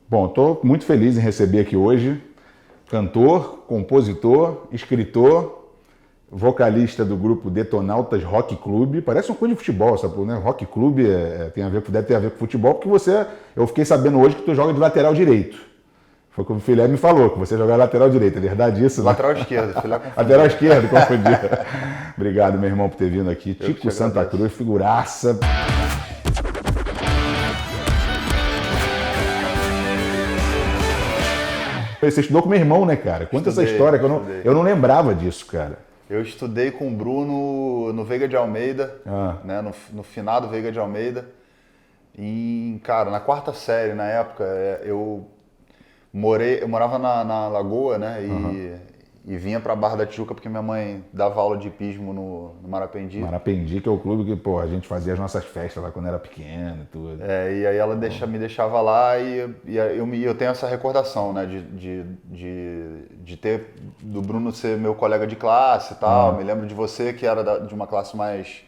Bom, estou muito feliz em receber aqui hoje cantor, compositor, escritor, vocalista do grupo Detonautas Rock Club. Parece uma coisa de futebol, sabe? Né? Rock Club deve ter a ver com futebol, porque eu fiquei sabendo hoje que tu joga de lateral direito. Foi como o Filé me falou, que você joga lateral direito. É verdade isso? Lateral esquerdo, Filé confundiu. Lateral esquerdo, confundi. Obrigado, meu irmão, por ter vindo aqui. Tico Santa Cruz, figuraça. Você estudou com meu irmão, né, cara? Conta essa história, que eu não lembrava disso, cara. Eu estudei com o Bruno no Veiga de Almeida, né, no finado Veiga de Almeida. Cara, na quarta série, na época, eu morava na Lagoa, né, e vinha pra Barra da Tijuca porque minha mãe dava aula de hipismo no Marapendi. Marapendi, que é o clube que, pô, a gente fazia as nossas festas lá quando era pequeno e tudo. E aí ela me deixava lá e eu tenho essa recordação, né, de ter, do Bruno ser meu colega de classe e tal. Me lembro de você, que era de uma classe mais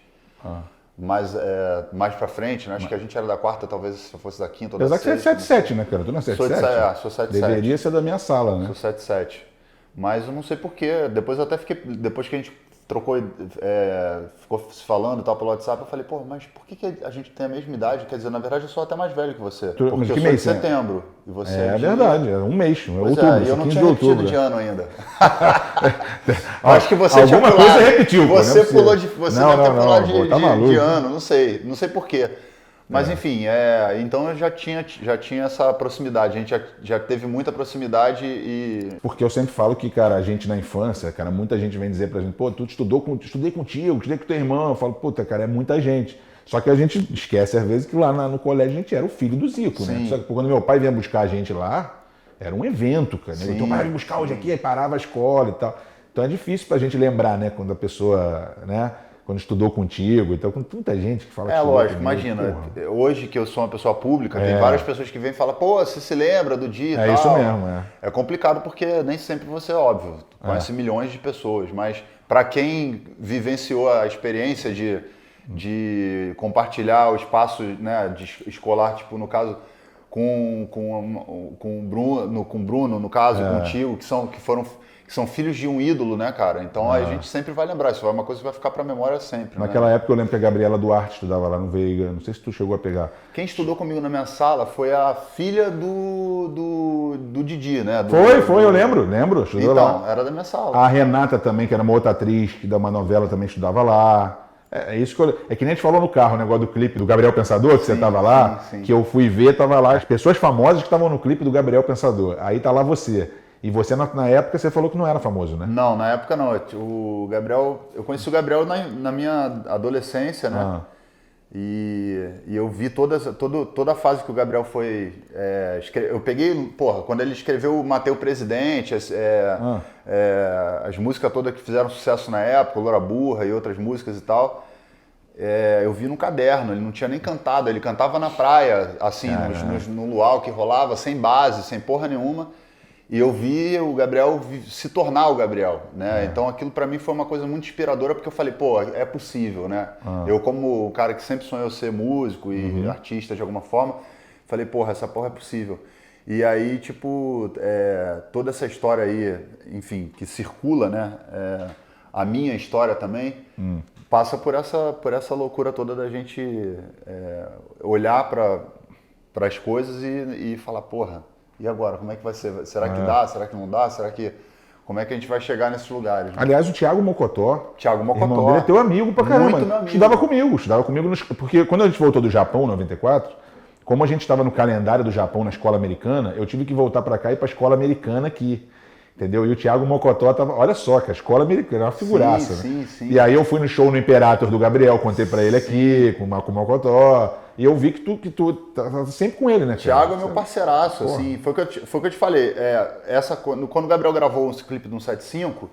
pra frente, né? Acho que a gente era da quarta, talvez se fosse da quinta ou da sexta. Apesar que você é 77, né, cara? Tu não é 77? Sou 77. Deveria ser da minha sala, né? Sou 77. Mas eu não sei porquê. Depois que a gente trocou, ficou se falando e tal pelo WhatsApp, eu falei, pô, mas por que a gente tem a mesma idade? Quer dizer, na verdade eu sou até mais velho que você. Porque eu sou de setembro. E você é verdade, é um mês, é outubro. E eu não tinha outubro. repetido de ano ainda. Acho que você tinha alguma coisa repetiu. Você pulou de ano, não sei porquê. Mas enfim, então eu já tinha essa proximidade, a gente já teve muita proximidade e... Porque eu sempre falo que, cara, a gente na infância, cara, muita gente vem dizer pra gente, pô, estudei contigo, estudei com teu irmão. Eu falo, puta, cara, é muita gente. Só que a gente esquece às vezes que lá no colégio a gente era o filho do Zico, né? Só que quando meu pai vinha buscar a gente lá, era um evento, cara. Então, pai, vem buscar hoje aqui, aí parava a escola e tal. Então é difícil pra gente lembrar, né, quando a pessoa, né... Quando estudou contigo, então com tanta gente que fala que lógico, imagina, hoje que eu sou uma pessoa pública, tem várias pessoas que vêm e falam, pô, você se lembra do dia e tal. É isso mesmo, É complicado porque nem sempre você, óbvio, conhece milhões de pessoas, mas para quem vivenciou a experiência de compartilhar o espaço, né, escolar, tipo, no caso, com o Bruno, no caso, contigo, que são filhos de um ídolo, né, cara? Então a gente sempre vai lembrar, isso é uma coisa que vai ficar pra memória sempre. Naquela época eu lembro que a Gabriela Duarte estudava lá no Veiga, não sei se tu chegou a pegar. Quem estudou comigo na minha sala foi a filha do Didi, né? Eu lembro, estudou lá. Então, era da minha sala. A Renata também, que era uma outra atriz, que da uma novela também estudava lá. Isso é que nem a gente falou no carro, o negócio do clipe do Gabriel Pensador, que você tava lá, que eu fui ver, tava lá as pessoas famosas que estavam no clipe do Gabriel Pensador. Aí tá lá você. E você, na época, você falou que não era famoso, né? Não, na época não. Eu conheci o Gabriel na minha adolescência, né? E eu vi toda a fase que o Gabriel foi... eu peguei, quando ele escreveu Matei o Presidente, as músicas todas que fizeram sucesso na época, Loura Burra e outras músicas e tal, eu vi no caderno, ele não tinha nem cantado, ele cantava na praia, assim, no luau que rolava, sem base, sem porra nenhuma. E eu vi o Gabriel se tornar o Gabriel, né? Então aquilo pra mim foi uma coisa muito inspiradora, porque eu falei, pô, é possível, né? Eu, como o cara que sempre sonhou ser músico e artista de alguma forma, falei, porra, essa porra é possível. E aí, tipo, toda essa história aí, enfim, que circula, né? A minha história também, passa por essa loucura toda da gente olhar para as coisas e falar, porra, e agora, como é que vai ser? Será que dá? Será que não dá? Como é que a gente vai chegar nesses lugares? Né? Aliás, o Thiago Mocotó. Irmão dele é teu amigo pra caramba. Muito meu amigo. Estudava comigo porque quando a gente voltou do Japão, em 94, como a gente estava no calendário do Japão na escola americana, eu tive que voltar pra cá e ir pra escola americana aqui. Entendeu? E o Thiago Mocotó tava... Olha só, que a escola americana é uma figuraça. Sim. E aí eu fui no show no Imperator do Gabriel, contei pra ele aqui, com o Mocotó. E eu vi que tu tá sempre com ele, né? Thiago é meu parceiraço, assim. Foi o que eu te falei. Quando o Gabriel gravou esse clipe do 175,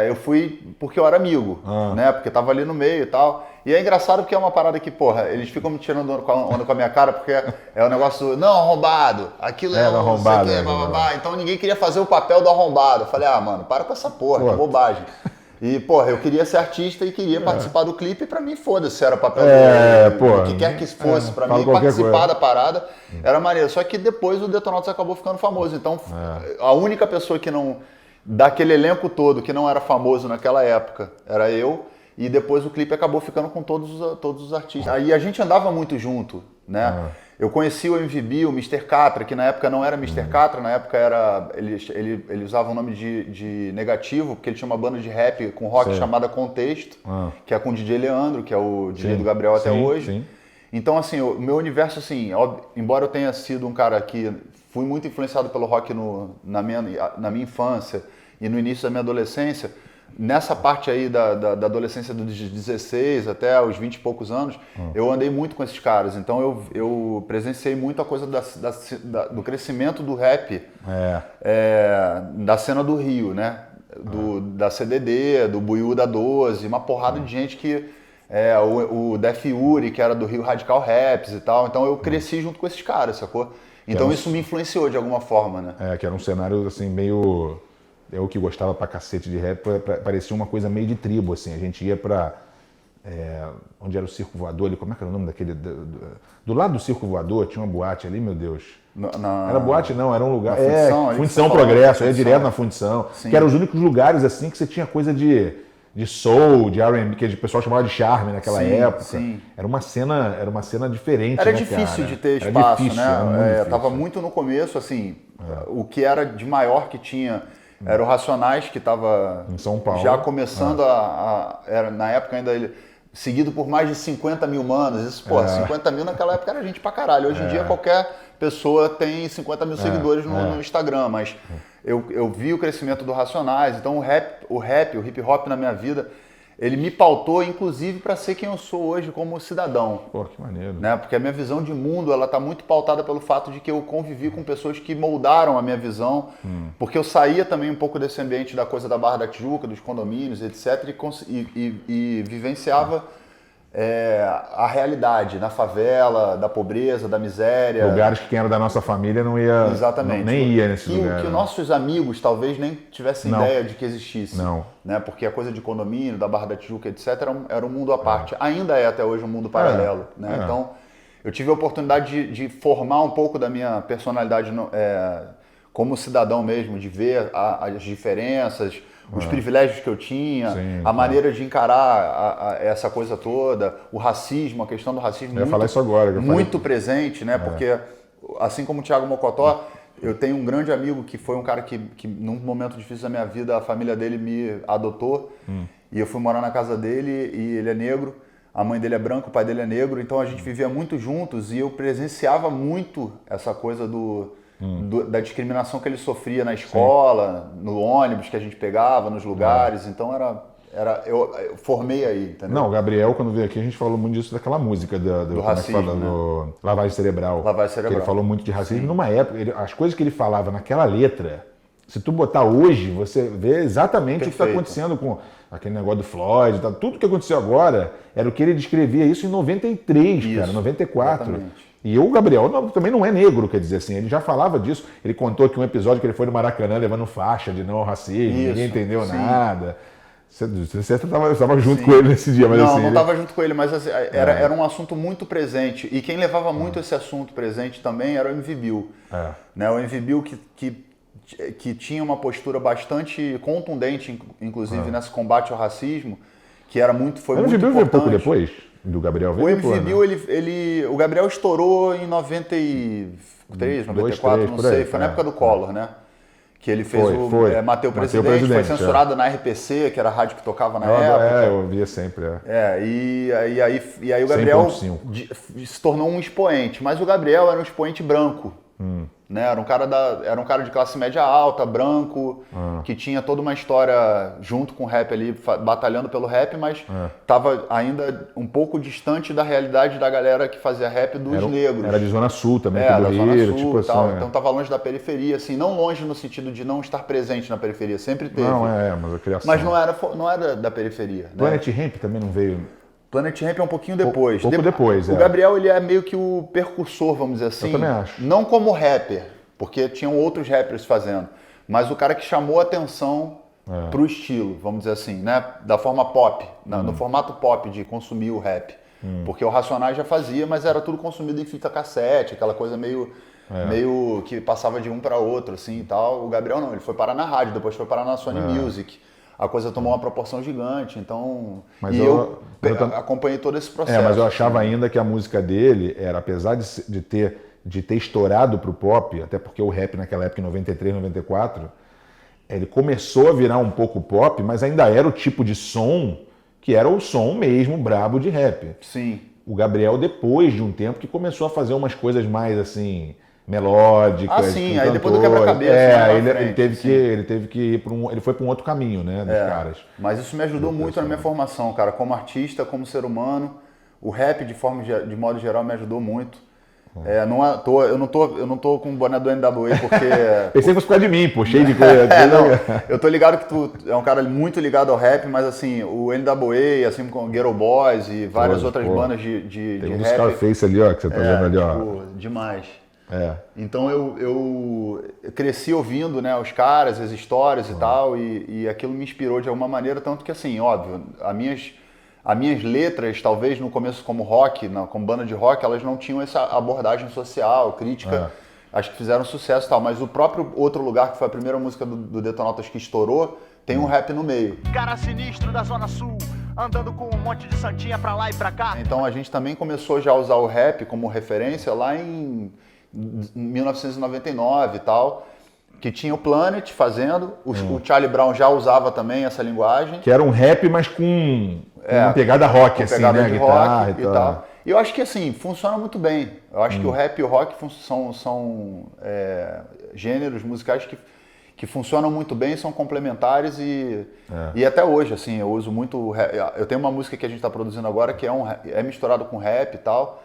eu fui porque eu era amigo, né? Porque tava ali no meio e tal. E é engraçado porque é uma parada que, porra, eles ficam me tirando onda com a minha cara, porque é um negócio, não, arrombado, aquilo é arrombado. Então ninguém queria fazer o papel do arrombado. Eu falei, mano, para com essa porra, que bobagem. E, porra, eu queria ser artista e queria participar do clipe, e pra mim, foda-se, se era papel do que quer que fosse. Pra mim, participar da parada era maneiro. Só que depois o Detonautas acabou ficando famoso. Então, a única pessoa que não... daquele elenco todo, que não era famoso naquela época, era eu. E depois o clipe acabou ficando com todos os artistas. Aí a gente andava muito junto, né? Eu conheci o MVB, o Mr. Catra, que na época não era Mr. Catra, na época era... Ele usava o nome de negativo, porque ele tinha uma banda de rap com rock chamada Contexto, que é com o DJ Leandro, que é o DJ do Gabriel até hoje. Sim. Então, assim, o meu universo, assim, embora eu tenha sido um cara que fui muito influenciado pelo rock na minha infância e no início da minha adolescência, nessa parte aí da adolescência dos 16 até os 20 e poucos anos, eu andei muito com esses caras. Então eu presenciei muito a coisa do crescimento do rap, da cena do Rio, né? Da CDD, do Buiú da 12, uma porrada de gente que... o Def Yuri, que era do Rio Radical Raps e tal. Então eu cresci junto com esses caras, sacou? Então isso me influenciou de alguma forma, né? Que era um cenário assim meio... Eu que gostava pra cacete de rap, parecia uma coisa meio de tribo, assim. A gente ia pra... onde era o Circo Voador ali, como é que era o nome daquele... Do lado do Circo Voador tinha uma boate ali, meu Deus. Era boate não, era um lugar... Fundição Progresso, eu ia direto na Fundição. Sim. Que eram os únicos lugares, assim, que você tinha coisa de soul, de R&B, que o pessoal chamava de charme naquela época. Sim. Era uma cena diferente, era difícil de ter espaço, né? Tava muito no começo, assim, o que era de maior que tinha... Era o Racionais, que estava em São Paulo, já começando era, na época ainda seguido por mais de 50 mil manos. Isso, 50 mil naquela época era gente pra caralho. Hoje em dia qualquer pessoa tem 50 mil seguidores no Instagram, mas eu vi o crescimento do Racionais. Então o hip hop na minha vida, ele me pautou, inclusive, para ser quem eu sou hoje como cidadão. Pô, que maneiro. Né? Porque a minha visão de mundo, ela tá muito pautada pelo fato de que eu convivi com pessoas que moldaram a minha visão, porque eu saía também um pouco desse ambiente da coisa da Barra da Tijuca, dos condomínios, etc, e vivenciava a realidade na favela, da pobreza, da miséria. Lugares que quem era da nossa família não ia... Exatamente. Nem ia nesse lugar. Que nossos amigos talvez nem tivessem ideia de que existisse. Não. Né? Porque a coisa de condomínio, da Barra da Tijuca, etc, era um mundo à parte. Ainda é até hoje um mundo paralelo. Né? Então, eu tive a oportunidade de formar um pouco da minha personalidade como cidadão mesmo, de ver as diferenças, os privilégios que eu tinha, a maneira de encarar essa coisa toda, o racismo, a questão do racismo eu ia falar isso agora, muito presente, né? Porque, assim como o Thiago Mocotó, eu tenho um grande amigo que foi um cara que num momento difícil da minha vida, a família dele me adotou, e eu fui morar na casa dele, e ele é negro, a mãe dele é branca, o pai dele é negro, então a gente vivia muito juntos, e eu presenciava muito essa coisa da discriminação que ele sofria na escola, no ônibus que a gente pegava, nos lugares. Então eu formei aí, entendeu? Não, o Gabriel, quando veio aqui, a gente falou muito disso daquela música do racismo, do Lavagem Cerebral. Lavagem Cerebral. Que ele falou muito de racismo. Numa época, as coisas que ele falava naquela letra, se tu botar hoje, você vê exatamente o que está acontecendo com aquele negócio do Floyd, tudo que aconteceu agora era o que ele descrevia isso em 93, cara, 94. Exatamente. E o Gabriel também não é negro, quer dizer assim, ele já falava disso. Ele contou que um episódio que ele foi no Maracanã levando faixa de não ao racismo, ninguém entendeu nada. Você estava junto com ele nesse dia, mas não estava junto com ele, mas assim, era um assunto muito presente. E quem levava muito esse assunto presente também era o MV né? O MV que tinha uma postura bastante contundente, inclusive nesse combate ao racismo, que foi muito importante. Veio um pouco depois do Gabriel? O MV o Gabriel estourou em 93, 94, não sei, foi na época do Collor, né? Que ele fez Mateu Presidente, foi censurado na RPC, que era a rádio que tocava na época. Eu ouvia sempre. E aí o Gabriel se tornou um expoente, mas o Gabriel era um expoente branco. Né? Era um cara de classe média alta, branco, que tinha toda uma história junto com o rap ali, batalhando pelo rap, mas estava ainda um pouco distante da realidade da galera que fazia rap dos negros. Era de Zona Sul também, da Zona Sul, tipo tal. Então estava longe da periferia, assim, não longe no sentido de não estar presente na periferia, sempre teve. Mas a criação. Mas não era da periferia. Planet Hemp também não veio... Planet Hemp é um pouquinho depois. Pouco depois, O Gabriel, ele é meio que o percursor, vamos dizer assim. Eu também acho. Não como rapper, porque tinham outros rappers fazendo, mas o cara que chamou a atenção pro estilo, vamos dizer assim, né? Da forma pop, no formato pop de consumir o rap. Porque o Racionais já fazia, mas era tudo consumido em fita cassete, aquela coisa meio que passava de um para outro, assim e tal. O Gabriel não, ele foi parar na rádio, depois foi parar na Sony Music. A coisa tomou uma proporção gigante, então... Mas eu acompanhei todo esse processo. Mas eu achava ainda que a música dele era, apesar de ter estourado pro pop, até porque o rap naquela época, em 93, 94, ele começou a virar um pouco pop, mas ainda era o tipo de som que era o som mesmo brabo de rap. Sim. O Gabriel, depois de um tempo, que começou a fazer umas coisas mais assim, melódicas. Sim, aí depois do quebra-cabeça. Ele teve que ir ele foi para um outro caminho, né, dos caras. Mas isso me ajudou muito na minha formação, cara, como artista, como ser humano. O rap, de modo geral, me ajudou muito. Eu não tô com o boné do NWA porque... Pensei que fosse por causa de mim, pô, cheio de coisa. Eu tô ligado que tu é um cara muito ligado ao rap, mas assim, o NWA, assim como o Ghetto Boys e várias outras bandas de Tem um rap... dos Scarface ali, ó, que você tá vendo ali, ó. Demais. Então eu cresci ouvindo, né, os caras, as histórias e tal, e aquilo me inspirou de alguma maneira, tanto que assim, óbvio, as minhas letras, talvez no começo como rock, como banda de rock, elas não tinham essa abordagem social, crítica, acho que fizeram sucesso e tal, mas o próprio Outro Lugar, que foi a primeira música do Detonautas que estourou, tem um rap no meio. Cara sinistro da Zona Sul, andando com um monte de santinha pra lá e pra cá. Então a gente também começou já a usar o rap como referência lá em 1999 e tal, que tinha o Planet fazendo, o Charlie Brown já usava também essa linguagem. Que era um rap, mas com uma pegada rock, com assim, pegada né? de Guitarra rock e tal. E eu acho que assim, funciona muito bem. Eu acho que o rap e o rock são gêneros musicais que funcionam muito bem, são complementares e até hoje, assim, eu uso muito rap. Eu tenho uma música que a gente está produzindo agora que é misturado com rap e tal.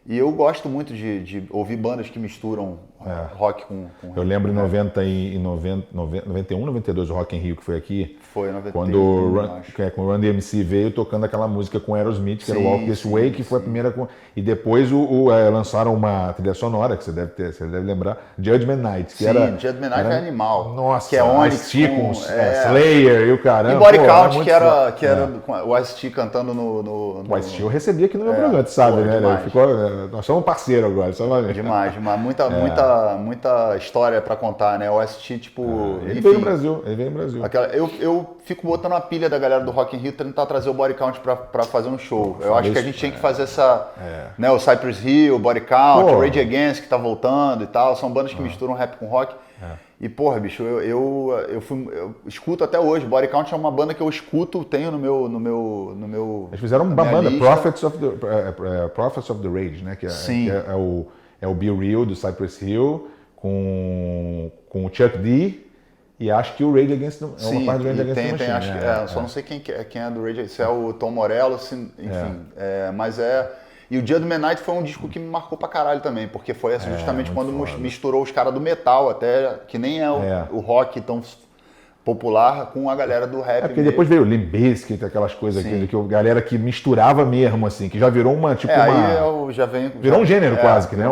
E eu gosto muito de ouvir bandas que misturam rock com rap. Eu lembro em 91, 92, o Rock in Rio que foi aqui. Foi, 91, quando o Run DMC veio tocando aquela música com Aerosmith, que era o Walk This Way, que foi a primeira... E depois lançaram uma trilha sonora, que você deve lembrar, Judgment Night. Que Judgment Night é animal. Nossa, que é Onyx com Slayer e o caramba. E Body Count, que era o Ice-T cantando no... O Ice-T eu recebia aqui no meu programa, tu sabe, né? Nós somos parceiro agora, só uma vez. Demais. Muita história pra contar, né? O Ice-T, tipo... Ele veio no Brasil. Eu fico botando a pilha da galera do Rock in Rio tentar trazer o Body Count pra fazer um show. Eu acho que a gente tinha que fazer essa... Né, o Cypress Hill, o Body Count, o Rage Against, que tá voltando e tal. São bandas que misturam rap com rock. E, porra, bicho, eu escuto até hoje. Body Count é uma banda que eu escuto, tenho no meu Eles fizeram uma banda, Prophets of the Rage, né? Que é o Be Real do Cypress Hill, com o Chuck D, e acho que o Rage Against uma parte do Rage Against the Machine. Acho que só não sei quem é do Rage, se é o Tom Morello, enfim. Mas E o Judgment Night foi um disco que me marcou pra caralho também, porque foi justamente quando misturou os caras do metal até, que nem o rock tão popular, com a galera do rap. Porque depois veio o Limp Bizkit, aquelas coisas que a galera que misturava mesmo, assim, que já virou uma, tipo virou um gênero quase, que né?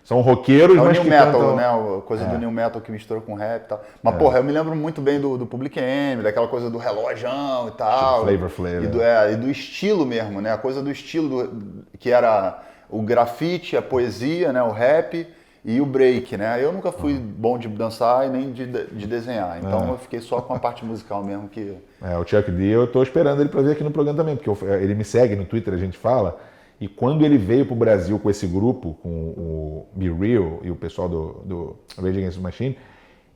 São roqueiros, mas new que metal, cantam... né? A coisa do new metal que mistura com rap e tal. Mas, porra, eu me lembro muito bem do Public Enemy, daquela coisa do relojão e tal. Tipo Flavor. E do estilo mesmo, né? A coisa do estilo que era o grafite, a poesia, né? O rap e o break, né? Eu nunca fui bom de dançar e nem de desenhar. Então eu fiquei só com a parte musical mesmo que... o Chuck D, eu tô esperando ele pra vir aqui no programa também, porque ele me segue no Twitter, a gente fala... E quando ele veio pro Brasil com esse grupo, com o Be Real e o pessoal do Rage Against the Machine,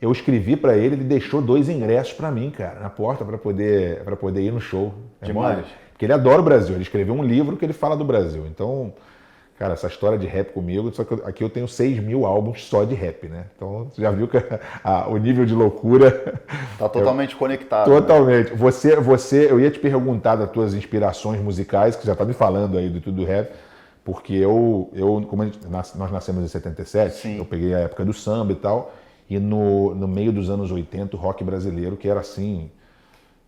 eu escrevi para ele deixou 2 ingressos para mim, cara, na porta para poder ir no show. Demais. Porque ele adora o Brasil, ele escreveu um livro que ele fala do Brasil. Então, cara, essa história de rap comigo, só que aqui eu tenho 6.000 álbuns só de rap, né? Então, você já viu que o nível de loucura... Tá totalmente conectado. Totalmente. Né? Você, eu ia te perguntar das tuas inspirações musicais, que já tá me falando aí do tudo do rap, porque como nós nascemos em 77, Sim. Eu peguei a época do samba e tal, e no meio dos anos 80, o rock brasileiro, que era assim,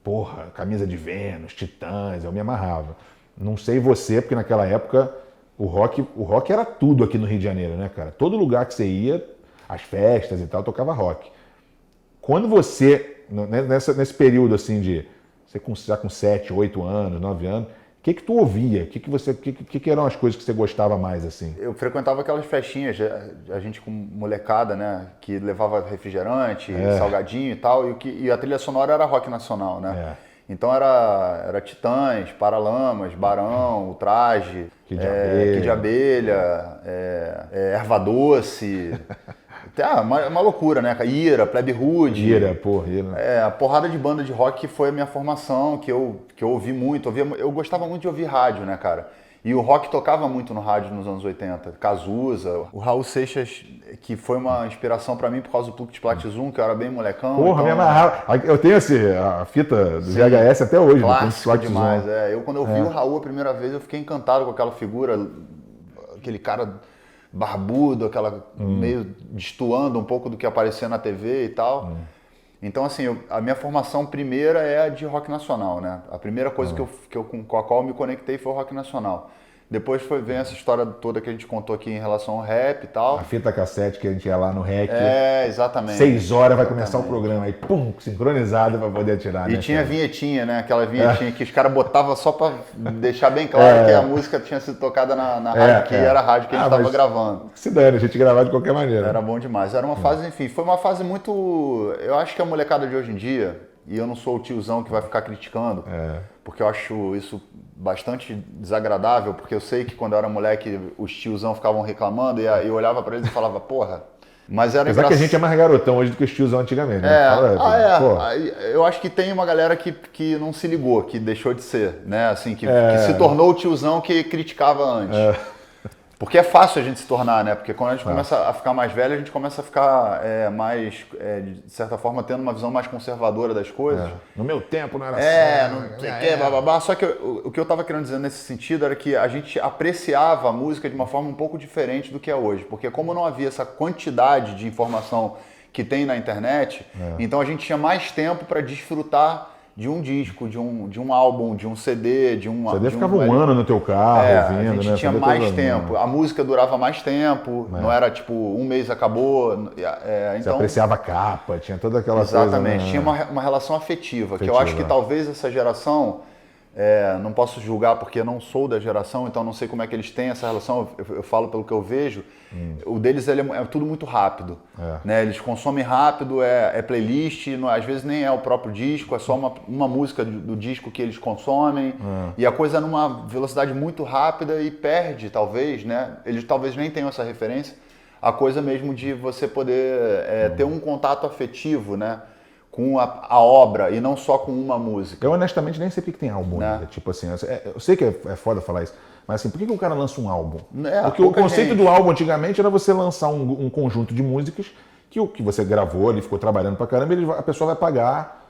porra, Camisa de Vênus, Titãs, eu me amarrava. Não sei você, porque naquela época... O rock era tudo aqui no Rio de Janeiro, né, cara? Todo lugar que você ia, as festas e tal, tocava rock. Quando você nesse período assim de você já com 7, 8 anos, 9 anos, o que tu ouvia? O que eram as coisas que você gostava mais assim? Eu frequentava aquelas festinhas, a gente com molecada, né, que levava refrigerante, salgadinho e tal, e a trilha sonora era rock nacional, né? Então era Titãs, Paralamas, Barão, O Traje, Kid de Abelha, Erva Doce, uma loucura, né? Ira, Plebe Rude. Ira, porra, Ira. A porrada de banda de rock que foi a minha formação, que eu ouvi muito. Eu gostava muito de ouvir rádio, né, cara? E o rock tocava muito no rádio nos anos 80. Cazuza, o Raul Seixas, que foi uma inspiração pra mim por causa do Pluk de Plat Zoom, que eu era bem molecão. Porra, me amarrava. Eu tenho a fita do VHS até hoje. Clássico demais, quando eu vi o Raul a primeira vez, eu fiquei encantado com aquela figura, aquele cara barbudo, meio destoando um pouco do que aparecia na TV e tal. Então, assim, a minha formação primeira é a de rock nacional, né? A primeira coisa com a qual eu me conectei foi o rock nacional. Depois vem essa história toda que a gente contou aqui em relação ao rap e tal. A fita cassete que a gente ia lá no REC. Exatamente. 6 horas vai começar o programa aí, pum, sincronizado pra poder atirar, E tinha vinhetinha, né? Aquela vinhetinha que os caras botavam só pra deixar bem claro que a música tinha sido tocada na rádio, que era a rádio que a gente tava gravando. Se dane, a gente gravava de qualquer maneira. Era bom demais. Era uma fase, enfim, foi uma fase muito... Eu acho que a molecada de hoje em dia, e eu não sou o tiozão que vai ficar criticando, porque eu acho isso bastante desagradável, porque eu sei que quando eu era moleque os tiozão ficavam reclamando e eu olhava pra eles e falava, porra, mas era Apesar que a gente é mais garotão hoje do que os tiozão antigamente, né? Eu acho que tem uma galera que não se ligou, que deixou de ser, né? Assim, que se tornou o tiozão que criticava antes. Porque é fácil a gente se tornar, né? Porque quando a gente começa a ficar mais velho, a gente começa a ficar mais, de certa forma, tendo uma visão mais conservadora das coisas. No meu tempo não era assim. Não sei o que, bababá. Só que o que eu tava querendo dizer nesse sentido era que a gente apreciava a música de uma forma um pouco diferente do que é hoje. Porque como não havia essa quantidade de informação que tem na internet, então a gente tinha mais tempo para desfrutar de um disco, de um álbum, de um CD, de um... CD ficava um ano no teu carro, ouvindo, a gente tinha mais tempo, a música durava mais tempo, não era tipo, um mês acabou, Você então... apreciava a capa, tinha toda aquela Exatamente, coisa... Né? tinha uma relação afetiva, que eu acho que talvez essa geração, não posso julgar porque eu não sou da geração, então não sei como é que eles têm essa relação, eu falo pelo que eu vejo, o deles é tudo muito rápido, né? Eles consomem rápido, é playlist, às vezes nem é o próprio disco, é só uma música do disco que eles consomem, e a coisa é numa velocidade muito rápida e perde, talvez, né? Eles talvez nem tenham essa referência, a coisa mesmo de você poder ter um contato afetivo, né? Com a obra e não só com uma música. Eu honestamente nem sei por que tem álbum ainda. Tipo assim, eu sei que é foda falar isso, mas assim, por que o cara lança um álbum? Porque o conceito do álbum antigamente era você lançar um conjunto de músicas que você gravou ali, ficou trabalhando pra caramba, a pessoa vai pagar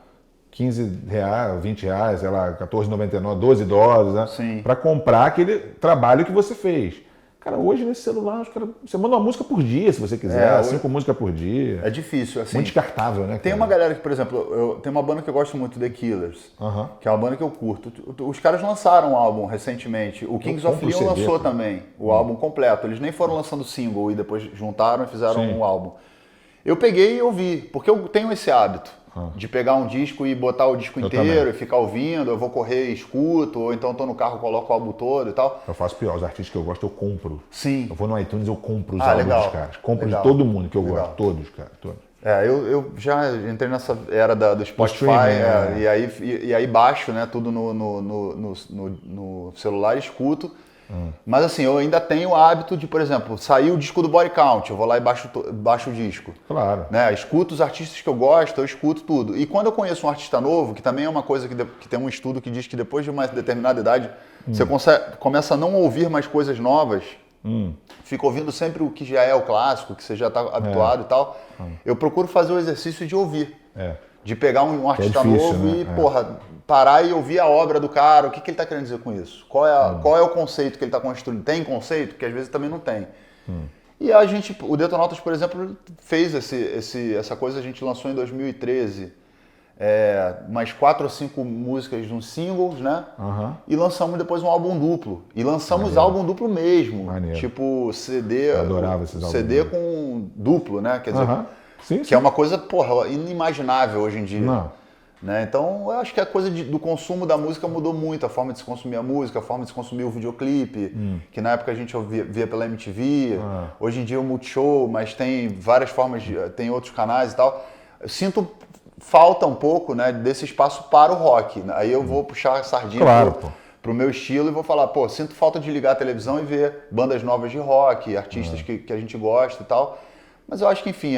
R$15, R$20, sei lá, R$14,99, $12, né? Sim. Pra comprar aquele trabalho que você fez. Cara, hoje nesse celular, você manda uma música por dia, se você quiser, 5 músicas por dia. É difícil, assim. Muito descartável, né? Tem uma galera que, por exemplo, tem uma banda que eu gosto muito, The Killers, que é uma banda que eu curto. Os caras lançaram um álbum recentemente. O Kings of Leon lançou também o álbum completo. Eles nem foram lançando single e depois juntaram e fizeram um álbum. Eu peguei e ouvi, porque eu tenho esse hábito. De pegar um disco e botar o disco inteiro e ficar ouvindo, eu vou correr e escuto, ou então tô no carro, coloco o álbum todo e tal. Eu faço pior, os artistas que eu gosto eu compro. Sim. Eu vou no iTunes, eu compro os álbuns dos caras. Compro de todo mundo que eu gosto, todos, cara, todos. Eu já entrei nessa era do Spotify, e aí baixo, né, tudo no celular e escuto. Mas assim, eu ainda tenho o hábito de, por exemplo, sair o disco do Body Count, eu vou lá e baixo o disco. Claro. Né? Escuto os artistas que eu gosto, eu escuto tudo. E quando eu conheço um artista novo, que também é uma coisa que tem um estudo que diz que depois de uma determinada idade, você começa a não ouvir mais coisas novas, fica ouvindo sempre o que já é o clássico, que você já está habituado e tal. Eu procuro fazer o exercício de ouvir. De pegar um artista novo e, parar e ouvir a obra do cara, o que ele está querendo dizer com isso? Qual é o conceito que ele está construindo? Tem conceito? Porque às vezes também não tem. E o Detonautas, por exemplo, fez essa coisa, a gente lançou em 2013 mais 4 ou 5 músicas de uns singles, né? E lançamos depois um álbum duplo. E lançamos álbum duplo mesmo. Tipo CD. Eu adorava esses álbuns. CD com duplo, né? Quer dizer, Sim, que é uma coisa, porra, inimaginável hoje em dia. Não. Né? Então, eu acho que a coisa do consumo da música mudou muito, a forma de se consumir a música, a forma de se consumir o videoclipe, que na época a gente via pela MTV, hoje em dia é o Multishow, mas tem várias formas, tem outros canais e tal. Eu sinto falta um pouco, né, desse espaço para o rock. Aí eu vou puxar a sardinha pro meu estilo e vou falar, pô, sinto falta de ligar a televisão e ver bandas novas de rock, artistas que a gente gosta e tal. Mas eu acho que, enfim,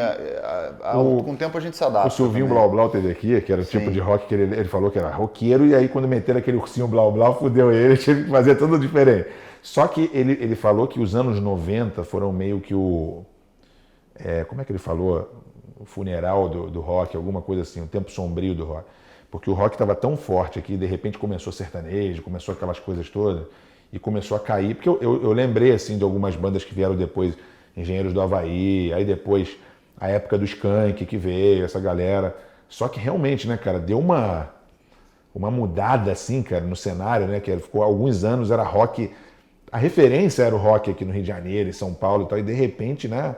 com o tempo a gente se adapta. O Silvinho Blau Blau teve aqui, que era o tipo de rock que ele falou que era roqueiro, e aí quando meteram aquele ursinho Blau Blau, fudeu ele teve que fazer tudo diferente. Só que ele falou que os anos 90 foram meio que como é que ele falou? O funeral do rock, alguma coisa assim, o tempo sombrio do rock. Porque o rock estava tão forte aqui, de repente começou sertanejo, começou aquelas coisas todas, e começou a cair. Porque eu lembrei, assim, de algumas bandas que vieram depois, Engenheiros do Havaí, aí depois a época do Skank que veio, essa galera. Só que realmente, né, cara, deu uma mudada, assim, cara, no cenário, né, que ficou alguns anos, era rock, a referência era o rock aqui no Rio de Janeiro, em São Paulo e tal, e de repente, né,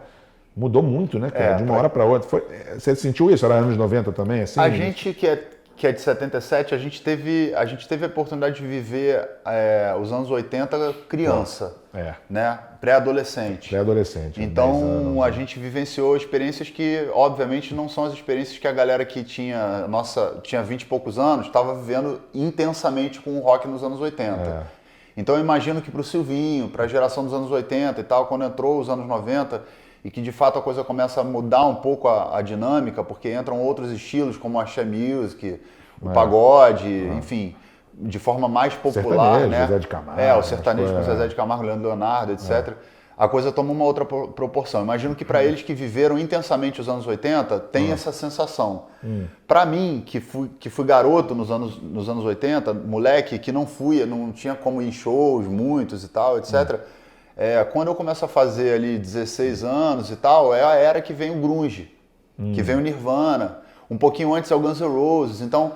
mudou muito, né, cara, de uma hora para outra. Você sentiu isso? Era anos 90 também, assim? A gente que é de 77, a gente teve a oportunidade de viver os anos 80 criança, né? Pré-adolescente. Pré-adolescente. Então a gente vivenciou experiências que, obviamente, não são as experiências que a galera que tinha 20 e poucos anos estava vivendo intensamente com o rock nos anos 80. Então eu imagino que para o Silvinho, para a geração dos anos 80 e tal, quando entrou os anos 90, e que de fato a coisa começa a mudar um pouco a dinâmica, porque entram outros estilos como a axé music, o pagode, enfim, de forma mais popular, sertanejo, né? Zezé de Camargo, o sertanejo com Zezé de Camargo, Leandro Leonardo, etc. A coisa toma uma outra proporção. Imagino que para eles que viveram intensamente os anos 80, tem essa sensação. Para mim, que fui garoto nos anos 80, moleque, que não tinha como ir em shows, muitos e tal, etc., quando eu começo a fazer ali 16 anos e tal, é a era que vem o grunge, que vem o Nirvana, um pouquinho antes é o Guns N' Roses. Então,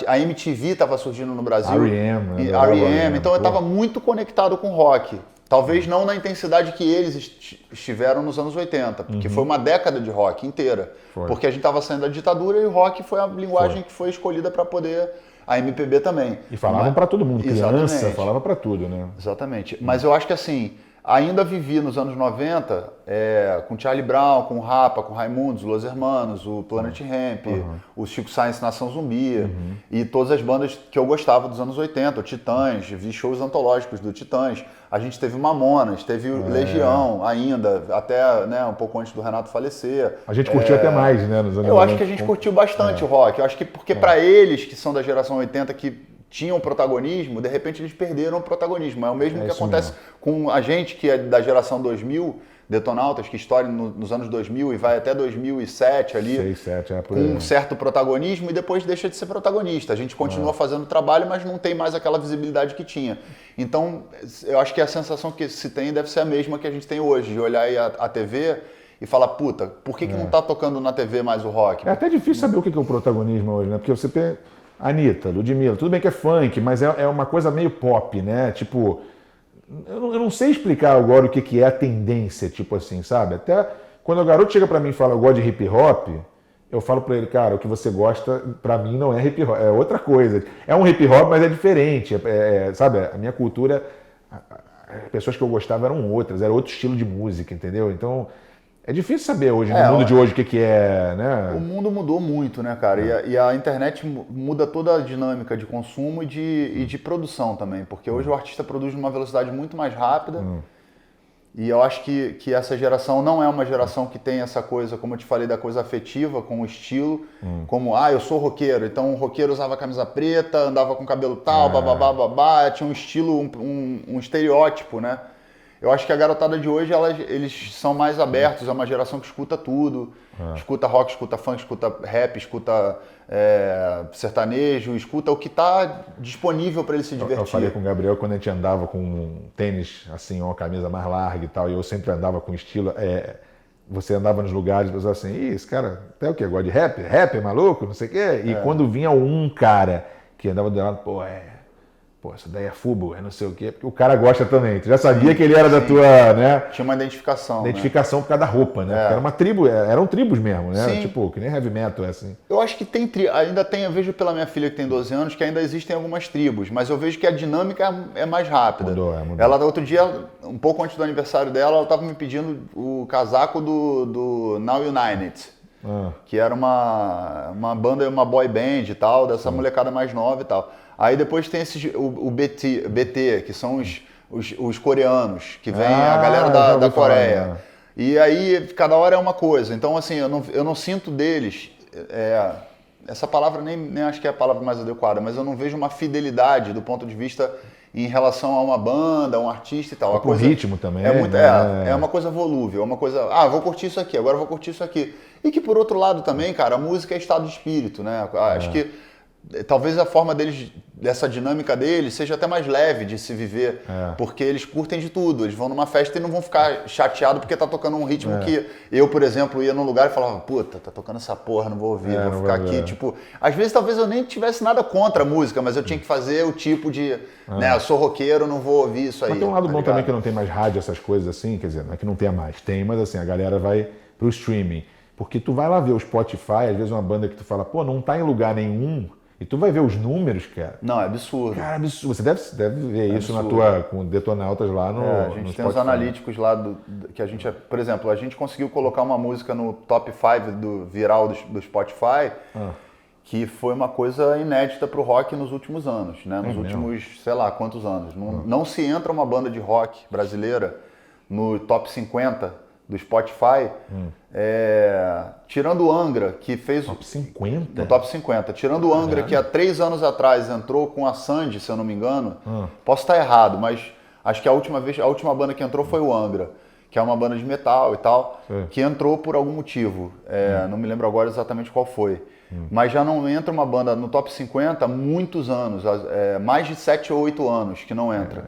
a MTV estava surgindo no Brasil. R.E.M. Então eu estava muito conectado com rock. Talvez não na intensidade que eles estiveram nos anos 80, porque foi uma década de rock inteira. Porque a gente estava saindo da ditadura e o rock foi a linguagem que foi escolhida para poder... A MPB também. E falavam para todo mundo, criança, falava para tudo, né? Exatamente. Mas eu acho que assim, ainda vivi nos anos 90 com Charlie Brown, com o Rapa, com Raimundos, Los Hermanos, o Planet Hemp, o Chico Science Nação Zumbi e todas as bandas que eu gostava dos anos 80, o Titãs, vi shows antológicos do Titãs. A gente teve Mamonas, teve Legião ainda, até né, um pouco antes do Renato falecer. A gente curtiu até mais, né? Nos anos eu acho que a gente curtiu bastante o rock. Eu acho que porque para eles, que são da geração 80, que tinham protagonismo, de repente eles perderam o protagonismo. É o mesmo que acontece com a gente, que é da geração 2000, Detonautas, que estoura nos anos 2000 e vai até 2007 ali, 6, 7, com um certo protagonismo e depois deixa de ser protagonista. A gente continua fazendo trabalho, mas não tem mais aquela visibilidade que tinha. Então, eu acho que a sensação que se tem deve ser a mesma que a gente tem hoje, de olhar aí a TV e falar, puta, por que não tá tocando na TV mais o rock? É até difícil saber o que é o protagonismo hoje, né? Porque você tem Anitta, Ludmilla, tudo bem que é funk, mas é uma coisa meio pop, né? Tipo... Eu não sei explicar agora o que é a tendência, tipo assim, sabe? Até quando o garoto chega pra mim e fala, eu gosto de hip hop, eu falo pra ele, cara, o que você gosta, pra mim não é hip hop, é outra coisa. É um hip hop, mas é diferente, sabe? A minha cultura, as pessoas que eu gostava eram outras, era outro estilo de música, entendeu? Então, é difícil saber hoje, no mundo de hoje, o que é, né? O mundo mudou muito, né, cara? E a internet muda toda a dinâmica de consumo e de produção também, porque hoje o artista produz numa velocidade muito mais rápida. E eu acho que essa geração não é uma geração que tem essa coisa, como eu te falei, da coisa afetiva com o estilo, como, eu sou roqueiro, então o roqueiro usava camisa preta, andava com cabelo tal, babá, tinha um estilo, um estereótipo, né? Eu acho que a garotada de hoje, eles são mais abertos, é uma geração que escuta tudo, escuta rock, escuta funk, escuta rap, escuta sertanejo, escuta o que está disponível para ele se divertir. Eu falei com o Gabriel quando a gente andava com um tênis, assim, uma camisa mais larga e tal, e eu sempre andava com estilo, você andava nos lugares e pensava assim, esse cara até o quê? Gosta de rap? Rap é maluco? Não sei o quê. E quando vinha um cara que andava do lado, pô, essa daí é Fubo, é não sei o quê, porque o cara gosta também. Tu já sabia que ele era da tua, né? Tinha uma identificação. Identificação por causa da roupa, né? Porque era uma tribo, eram tribos mesmo, né? Sim. Tipo, que nem heavy metal, é assim. Eu acho que ainda tem, eu vejo pela minha filha que tem 12 anos, que ainda existem algumas tribos, mas eu vejo que a dinâmica é mais rápida. Mudou. Ela, outro dia, um pouco antes do aniversário dela, ela estava me pedindo o casaco do Now United. Que era uma banda, uma boy band e tal, dessa molecada mais nova e tal. Aí depois tem o BT, que são os coreanos, que vem a galera da Coreia. Falar, né? E aí, cada hora é uma coisa. Então, assim, eu não sinto deles... essa palavra nem acho que é a palavra mais adequada, mas eu não vejo uma fidelidade do ponto de vista em relação a uma banda, a um artista e tal. O ritmo também. É uma coisa volúvel, é uma coisa... vou curtir isso aqui, agora vou curtir isso aqui. E que, por outro lado, também, cara, a música é estado de espírito, né? Acho que talvez a forma deles, dessa dinâmica deles, seja até mais leve de se viver, porque eles curtem de tudo. Eles vão numa festa e não vão ficar chateados porque tá tocando um ritmo que eu, por exemplo, ia num lugar e falava, puta, tá tocando essa porra, não vou ouvir, vou ficar aqui, tipo... Às vezes, talvez eu nem tivesse nada contra a música, mas eu tinha que fazer o tipo de, né, eu sou roqueiro, não vou ouvir isso aí. Mas tem um lado tá bom ligado? também que não tem mais rádio, essas coisas assim, quer dizer, não é que não tenha mais, tem, mas assim, a galera vai pro streaming. Porque tu vai lá ver o Spotify, às vezes uma banda que tu fala, pô, não tá em lugar nenhum, e tu vai ver os números, cara. Não, é absurdo. Cara, absurdo. Você deve ver isso absurdo. com Detonautas lá no A gente no tem Spotify. os analíticos lá que a gente, por exemplo, a gente conseguiu colocar uma música no top 5 do viral do Spotify, que foi uma coisa inédita pro rock nos últimos anos, né? Nos últimos, sei lá, quantos anos. Não se entra uma banda de rock brasileira no top 50 do Spotify, tirando o Angra, que fez... Top 50? No top 50. Tirando o Angra, que há 3 anos atrás entrou com a Sandy, se eu não me engano. Posso estar errado, mas acho que a última banda que entrou foi o Angra, que é uma banda de metal e tal, que entrou por algum motivo. Não me lembro agora exatamente qual foi. Mas já não entra uma banda no top 50 há muitos anos, mais de 7 ou 8 anos que não entra.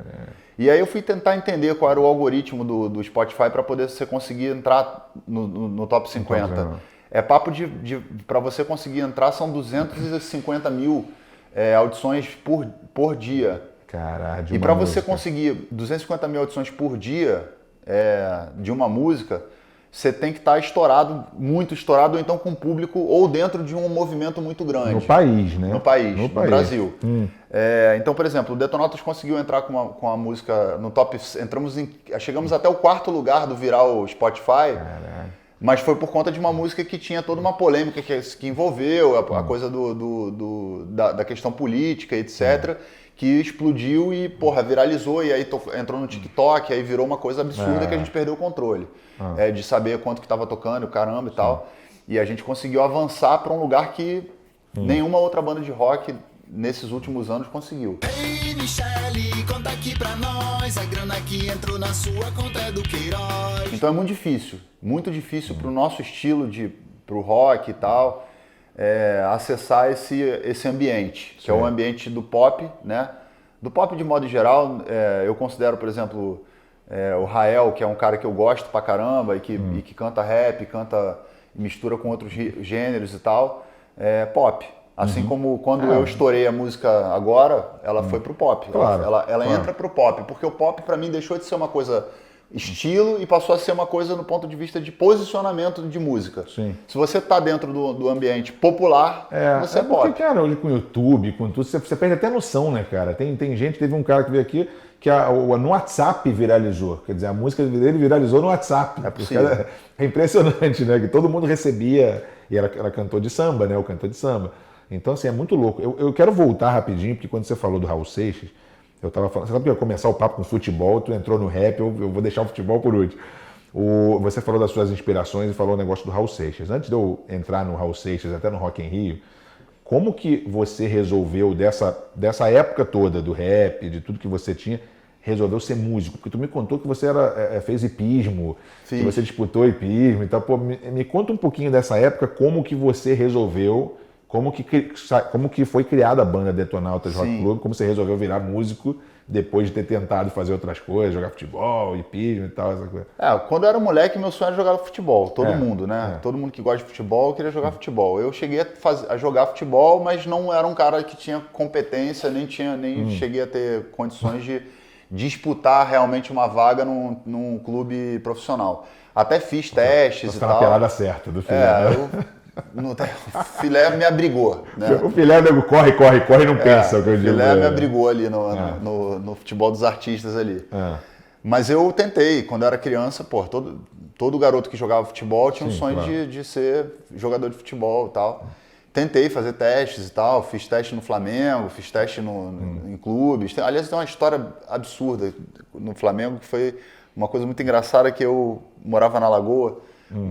E aí eu fui tentar entender qual era o algoritmo do Spotify para poder você conseguir entrar no top 50. É papo para você conseguir entrar, são 250 mil audições por dia. Caralho, e para você conseguir 250 mil audições por dia de uma música, você tem que estar estourado, muito estourado, ou então com público, ou dentro de um movimento muito grande. No país, né? No país, no Brasil. Então, por exemplo, o Detonautas conseguiu entrar com a música no top... Chegamos até o 4º lugar do viral Spotify, mas foi por conta de uma música que tinha toda uma polêmica que envolveu a coisa da questão política, etc., que explodiu e, porra, viralizou, e aí entrou no TikTok, aí virou uma coisa absurda que a gente perdeu o controle. De saber quanto que estava tocando, caramba e tal. E a gente conseguiu avançar para um lugar que nenhuma outra banda de rock nesses últimos anos conseguiu. Ei, Michele, conta aqui pra nós, a grana que entrou na sua conta é do Queiroz. Então é muito difícil pro nosso estilo, pro rock e tal, acessar esse ambiente, que é o ambiente do pop, né? Do pop de modo geral, eu considero, por exemplo, o Rael, que é um cara que eu gosto pra caramba e que canta rap, mistura com outros gêneros e tal, pop. Assim como quando eu estourei a música agora, ela foi pro pop. Claro, ela entra pro pop, porque o pop pra mim deixou de ser uma coisa estilo e passou a ser uma coisa no ponto de vista de posicionamento de música. Sim. Se você tá dentro do ambiente popular, você é pop. Porque, cara, hoje com o YouTube, com tudo, você perde até noção, né, cara? Tem gente, teve um cara que veio aqui que no WhatsApp viralizou. Quer dizer, a música dele viralizou no WhatsApp. É possível. É impressionante, né? Que todo mundo recebia. E ela cantou de samba, né? O cantor de samba. Então, assim, é muito louco. Eu quero voltar rapidinho, porque quando você falou do Raul Seixas, eu tava falando... Você sabe que eu ia começar o papo com futebol, tu entrou no rap, eu vou deixar o futebol por último. Você falou das suas inspirações e falou o negócio do Raul Seixas. Antes de eu entrar no Raul Seixas, até no Rock in Rio, como que você resolveu, dessa época toda do rap, de tudo que você tinha, resolveu ser músico? Porque tu me contou que você fez hipismo, que você disputou hipismo e tal. Pô, me conta um pouquinho dessa época, como que você resolveu... Como que foi criada a banda Detonautas Rock Club, como você resolveu virar músico depois de ter tentado fazer outras coisas, jogar futebol, hipismo e tal, essa coisa? Quando eu era moleque, meu sonho era jogar futebol. Todo É, mundo, né? é. Todo mundo que gosta de futebol queria jogar futebol. Eu cheguei a jogar futebol, mas não era um cara que tinha competência, nem cheguei a ter condições de disputar realmente uma vaga num clube profissional. Até fiz testes e Tá tal. na pelada certa do filé, né? O filé me abrigou, né? O filé, o nego corre e não pensa, o que eu O digo. filé me abrigou ali no futebol dos artistas ali. Mas eu tentei, quando eu era criança, todo garoto que jogava futebol tinha um sonho claro. de ser jogador de futebol e tal. Tentei fazer testes e tal, fiz teste no Flamengo, fiz teste em clubes. Aliás, tem uma história absurda no Flamengo, que foi uma coisa muito engraçada, que eu morava na Lagoa,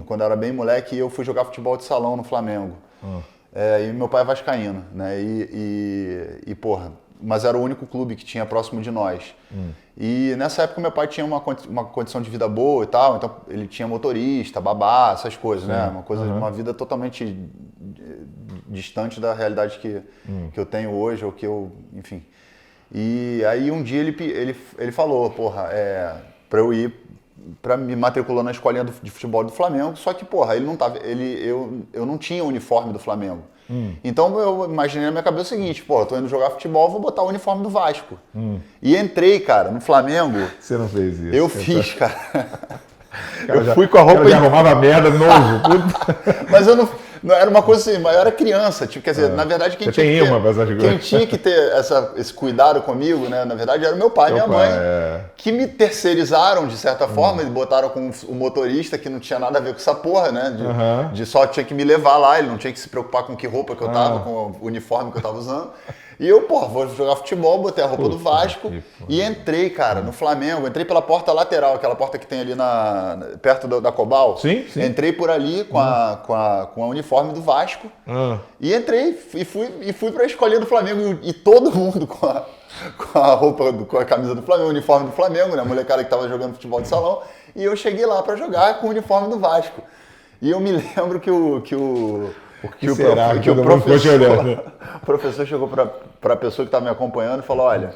quando eu era bem moleque, e eu fui jogar futebol de salão no Flamengo. E meu pai é vascaíno, né? Mas era o único clube que tinha próximo de nós. E nessa época meu pai tinha uma condição de vida boa e tal, então ele tinha motorista, babá, essas coisas, né? Uma vida totalmente distante da realidade que eu tenho hoje, ou que eu, enfim. E aí um dia ele falou, pra eu ir, pra me matricular na escolinha de futebol do Flamengo, só que, ele não tava, eu não tinha o uniforme do Flamengo. Então eu imaginei na minha cabeça o seguinte, eu tô indo jogar futebol, vou botar o uniforme do Vasco. E entrei, cara, no Flamengo. Você não fez isso. Eu fiz, cara. Fui com a roupa e arrumava merda de novo. Mas eu não era uma coisa assim, mas eu era criança, quer dizer, na verdade quem tinha que ter esse cuidado comigo, né, na verdade era meu pai e minha mãe, que me terceirizaram de certa forma, e botaram com o motorista, que não tinha nada a ver com essa porra, né, de só tinha que me levar lá, ele não tinha que se preocupar com que roupa que eu tava, com o uniforme que eu tava usando. E eu, vou jogar futebol, botei a roupa do Vasco e entrei, cara, no Flamengo. Entrei pela porta lateral, aquela porta que tem ali perto da Cobal. Sim. Entrei por ali com a uniforme do Vasco e entrei e fui pra escolinha do Flamengo e todo mundo com a roupa, com a camisa do Flamengo, o uniforme do Flamengo, né? A molecada que tava jogando futebol de salão. E eu cheguei lá pra jogar com o uniforme do Vasco. E eu me lembro que o professor chegou para a pessoa que estava me acompanhando e falou, olha,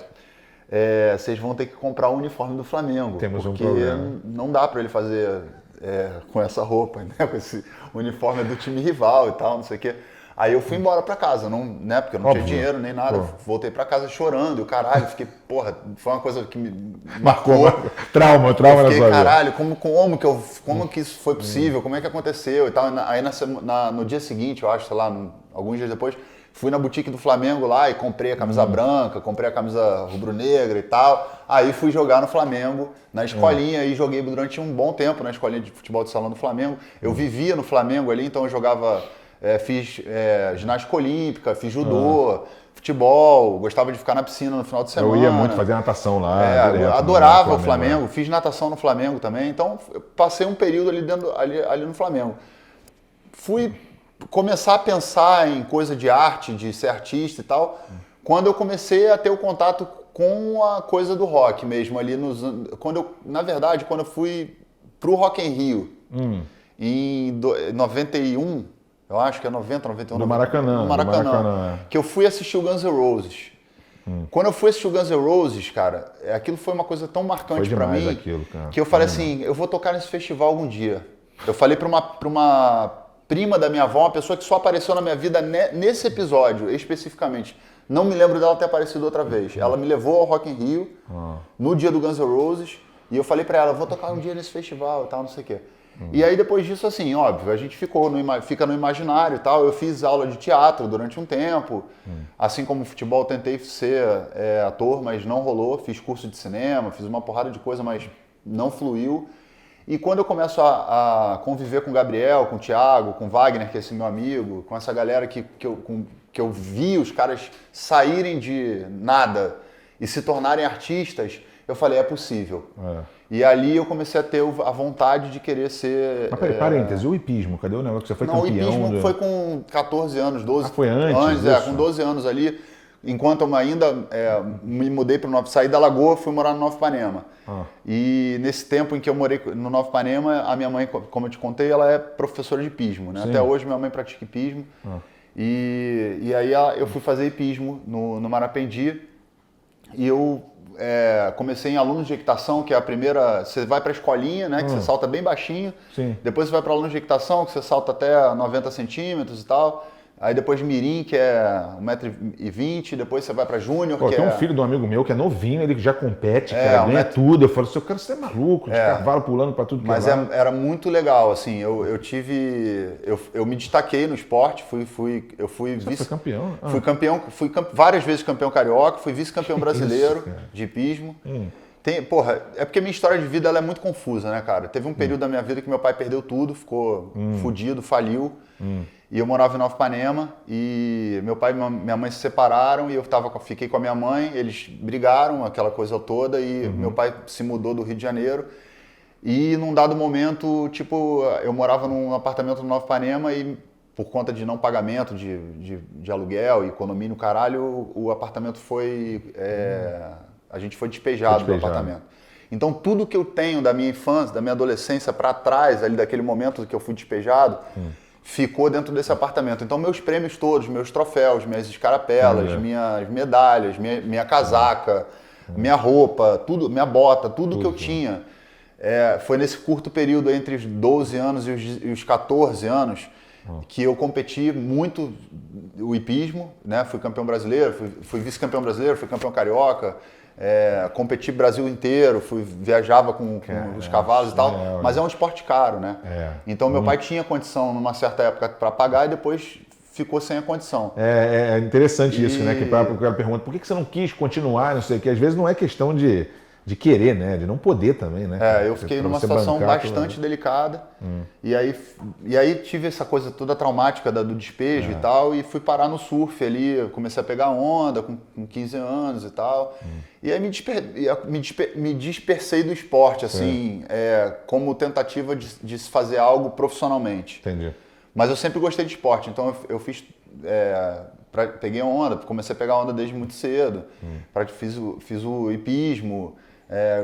vocês vão ter que comprar o uniforme do Flamengo, porque não dá para ele fazer com essa roupa, né? Com esse uniforme do time rival e tal, não sei o quê. Aí eu fui embora para casa, né? Porque eu não tinha dinheiro nem nada, voltei para casa chorando, e o caralho, fiquei, foi uma coisa que me marcou. Trauma na sua vida. Caralho, como que isso foi possível, como é que aconteceu e tal. Aí no dia seguinte, eu acho, sei lá, alguns dias depois, fui na boutique do Flamengo lá e comprei a camisa branca, comprei a camisa rubro-negra e tal. Aí fui jogar no Flamengo, na escolinha, e joguei durante um bom tempo na escolinha de futebol de salão do Flamengo. Eu vivia no Flamengo ali, então eu jogava... fiz ginástica olímpica, fiz judô, futebol, gostava de ficar na piscina no final de semana. Eu ia muito fazer natação lá. Adorava o Flamengo, fiz natação no Flamengo também, então eu passei um período ali no Flamengo. Fui começar a pensar em coisa de arte, de ser artista e tal, quando eu comecei a ter o contato com a coisa do rock mesmo, ali quando eu fui pro Rock in Rio, em 91, eu acho que é 90, 91. No Maracanã. Que eu fui assistir o Guns N' Roses. Quando eu fui assistir o Guns N' Roses, cara, aquilo foi uma coisa tão marcante pra mim, que eu falei assim, eu vou tocar nesse festival algum dia. Eu falei pra uma prima da minha avó, uma pessoa que só apareceu na minha vida nesse episódio, especificamente. Não me lembro dela ter aparecido outra vez. Ela me levou ao Rock in Rio, no dia do Guns N' Roses, e eu falei pra ela, vou tocar um dia nesse festival e tal, não sei o quê. E aí depois disso, assim, óbvio, a gente fica no imaginário e tal. Eu fiz aula de teatro durante um tempo. Assim como futebol, tentei ser ator, mas não rolou. Fiz curso de cinema, fiz uma porrada de coisa, mas não fluiu. E quando eu começo a conviver com o Gabriel, com o Thiago, com o Wagner, que é esse meu amigo, com essa galera que eu vi os caras saírem de nada e se tornarem artistas, eu falei, é possível. E ali eu comecei a ter a vontade de querer ser... Mas peraí, parêntese, o hipismo, cadê o negócio que você foi campeão? Não, o hipismo foi com 14 anos, 12. Foi antes? Com 12 anos ali, enquanto eu ainda me mudei para saí da Lagoa, fui morar no Nova Ipanema. E nesse tempo em que eu morei no Nova Ipanema, a minha mãe, como eu te contei, ela é professora de hipismo, né? Até hoje minha mãe pratica hipismo. E aí eu fui fazer hipismo no Marapendi. E eu comecei em alunos de equitação, que é a primeira... Você vai para a escolinha, né? Que você salta bem baixinho. Sim. Depois você vai para alunos de equitação, que você salta até 90 centímetros e tal. Aí depois de mirim, que é 1,20 m, depois você vai pra júnior, Pô, que tem é... um filho de um amigo meu que é novinho, ele já compete, cara, ganha tudo. Eu falo, seu cara, você é maluco, de cavalo pulando pra tudo que Mas era muito legal, assim, eu me destaquei no esporte, eu fui Você vice... foi campeão? Fui várias vezes campeão carioca, fui vice-campeão brasileiro de hipismo. É porque minha história de vida ela é muito confusa, né, cara? Teve um período da minha vida que meu pai perdeu tudo, ficou fudido, faliu. E eu morava em Nova Ipanema e meu pai e minha mãe se separaram e eu fiquei com a minha mãe, eles brigaram, aquela coisa toda, e meu pai se mudou do Rio de Janeiro. E num dado momento, tipo, eu morava num apartamento no Nova Ipanema e por conta de não pagamento de aluguel e condomínio, caralho, o apartamento foi... a gente foi despejado do apartamento. Então tudo que eu tenho da minha infância, da minha adolescência para trás, ali daquele momento que eu fui despejado, ficou dentro desse apartamento. Então meus prêmios todos, meus troféus, minhas escarapelas, minhas medalhas, minha casaca, minha roupa, tudo, minha bota, tudo que eu tinha, foi nesse curto período entre os 12 anos e os 14 anos que eu competi muito o hipismo, né? Fui campeão brasileiro, fui vice-campeão brasileiro, fui campeão carioca, competi Brasil inteiro, viajava com os cavalos e tal, mas é um esporte caro, né? Então meu pai tinha condição numa certa época para pagar e depois ficou sem a condição. É interessante isso, né? Que o cara pergunta, por que você não quis continuar, não sei o que, às vezes não é questão de querer, né? De não poder também, né? Eu fiquei numa situação bastante delicada e aí tive essa coisa toda traumática do despejo e tal, e fui parar no surf ali, comecei a pegar onda com 15 anos e tal, e aí me dispersei do esporte, assim, como tentativa de se fazer algo profissionalmente. Entendi. Mas eu sempre gostei de esporte, então eu fiz... peguei onda, comecei a pegar onda desde muito cedo, fiz o hipismo,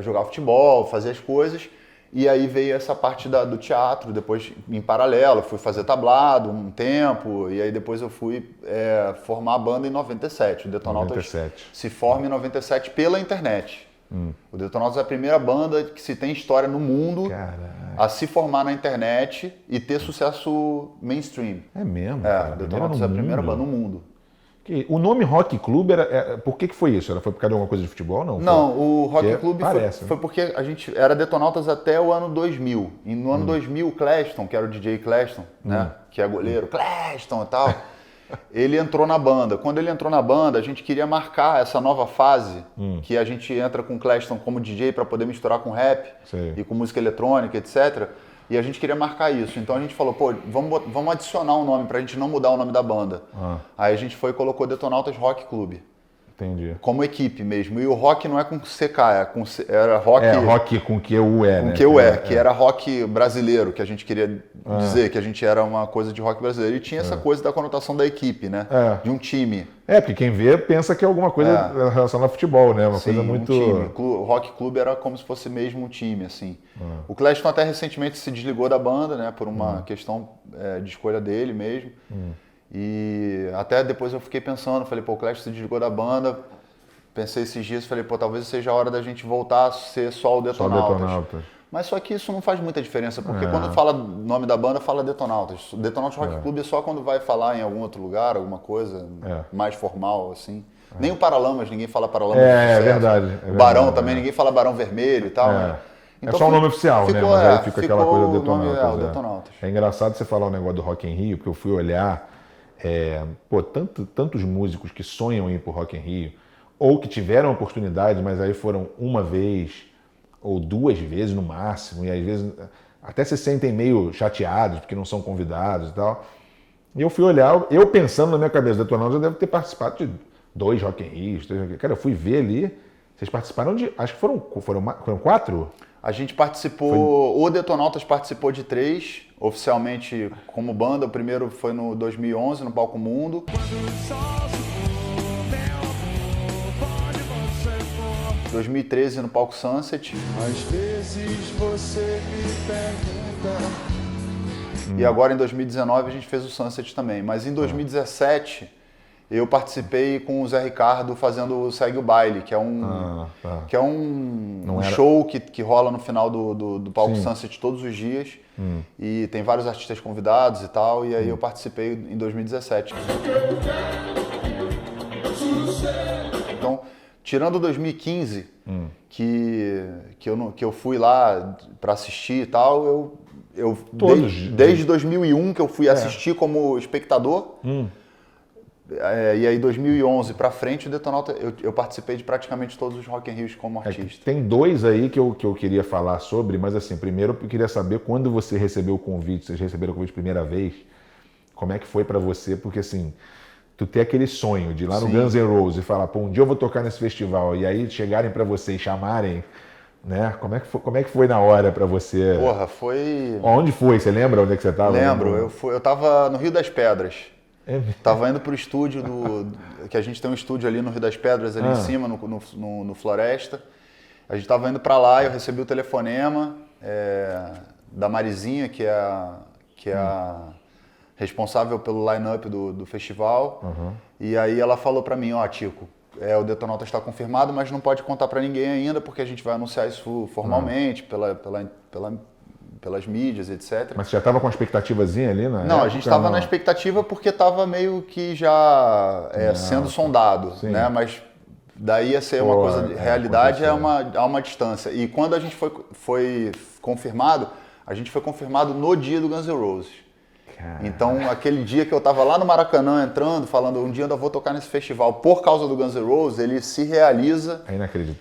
jogava futebol, fazia as coisas, e aí veio essa parte do teatro, depois em paralelo, fui fazer tablado um tempo, e aí depois eu fui formar a banda em 97. O Detonautas se forma em 97 pela internet. O Detonautas é a primeira banda que se tem história no mundo a se formar na internet e ter sucesso mainstream. É mesmo? O Detonautas é a primeira banda no mundo. O nome Rock Club por que foi isso? Foi por causa de alguma coisa de futebol? Não, o Rock Club foi porque a gente era Detonautas até o ano 2000. E no ano 2000, o Cleston, que era o DJ Cleston, né, que é goleiro, Cleston e tal, ele entrou na banda. Quando ele entrou na banda, a gente queria marcar essa nova fase, que a gente entra com o Cleston como DJ para poder misturar com rap e com música eletrônica, etc. E a gente queria marcar isso. Então a gente falou, vamos adicionar um nome pra gente não mudar o nome da banda. Aí a gente foi e colocou Detonautas Rock Club. Entendi. Como equipe mesmo. E o rock não é com CK, era rock... rock com QUE, né? Com QUE, que era rock brasileiro, que a gente queria dizer, que a gente era uma coisa de rock brasileiro. E tinha essa coisa da conotação da equipe, né? De um time. Porque quem vê pensa que é alguma coisa relacionada ao futebol, né? Uma coisa muito... um time. O Rock Club era como se fosse mesmo um time, assim. O Cleston até recentemente se desligou da banda, né? Por uma questão de escolha dele mesmo. E até depois eu fiquei pensando, falei, o Cleston se desligou da banda, pensei esses dias, falei, talvez seja a hora da gente voltar a ser só o Detonautas. Mas só que isso não faz muita diferença, porque quando fala o nome da banda, fala Detonautas. Detonautas Rock Club é só quando vai falar em algum outro lugar, alguma coisa mais formal, assim. Nem o Paralamas, ninguém fala Paralamas. É verdade. O Barão também, ninguém fala Barão Vermelho e tal, né? Então, só o nome oficial, né? Mas aí fica aquela coisa Detonautas. Detonautas. É engraçado você falar o negócio do Rock in Rio, porque eu fui olhar, tantos músicos que sonham em ir pro Rock in Rio, ou que tiveram a oportunidade, mas aí foram uma vez ou duas vezes no máximo, e às vezes até se sentem meio chateados porque não são convidados e tal. E eu fui olhar, eu pensando na minha cabeça, Detonautas já deve ter participado de 2 Rock in Rio, 3 Rock in Rio. Cara, eu fui ver ali, vocês participaram de, acho que foram 4? A gente participou, o Detonautas participou de 3, oficialmente como banda. O primeiro foi no 2011, no Palco Mundo. 2013 no Palco Sunset. Às vezes você me pergunta. E agora em 2019 a gente fez o Sunset também. Mas em 2017 eu participei com o Zé Ricardo fazendo o Segue o Baile, que é que é um show que rola no final do palco Sunset todos os dias. E tem vários artistas convidados e tal, e aí eu participei em 2017. Então, tirando 2015, que eu fui lá para assistir e tal, desde 2001 que eu fui assistir como espectador. E aí 2011 pra frente, o Detonautas, eu participei de praticamente todos os Rock in Rios como artista. Tem dois aí que eu queria falar sobre, mas assim, primeiro eu queria saber quando você recebeu o convite, vocês receberam o convite a primeira vez, como é que foi pra você? Porque assim, tu ter aquele sonho de ir lá no Guns N' Roses e falar, pô, um dia eu vou tocar nesse festival, e aí chegarem pra você e chamarem, né? Como é que foi na hora pra você? Porra, foi... Onde foi? Você lembra onde é que você tava? Lembro, eu tava no Rio das Pedras. Tava indo pro estúdio que a gente tem um estúdio ali no Rio das Pedras, ali em cima, no Floresta. A gente tava indo pra lá e eu recebi o telefonema da Marizinha, que é a responsável pelo line-up do festival. E aí ela falou pra mim, ó, Tico, o Detonautas está confirmado, mas não pode contar pra ninguém ainda, porque a gente vai anunciar isso formalmente pelas mídias, etc. Mas você já estava com uma expectativazinha ali, né? Não, a gente estava na expectativa porque estava meio que já sendo sondado, né? Mas daí a ser uma coisa de realidade há uma distância. E quando a gente foi confirmado, a gente foi confirmado no dia do Guns N' Roses. Caramba. Então, aquele dia que eu estava lá no Maracanã entrando, falando, um dia eu ainda vou tocar nesse festival por causa do Guns N' Roses, ele se realiza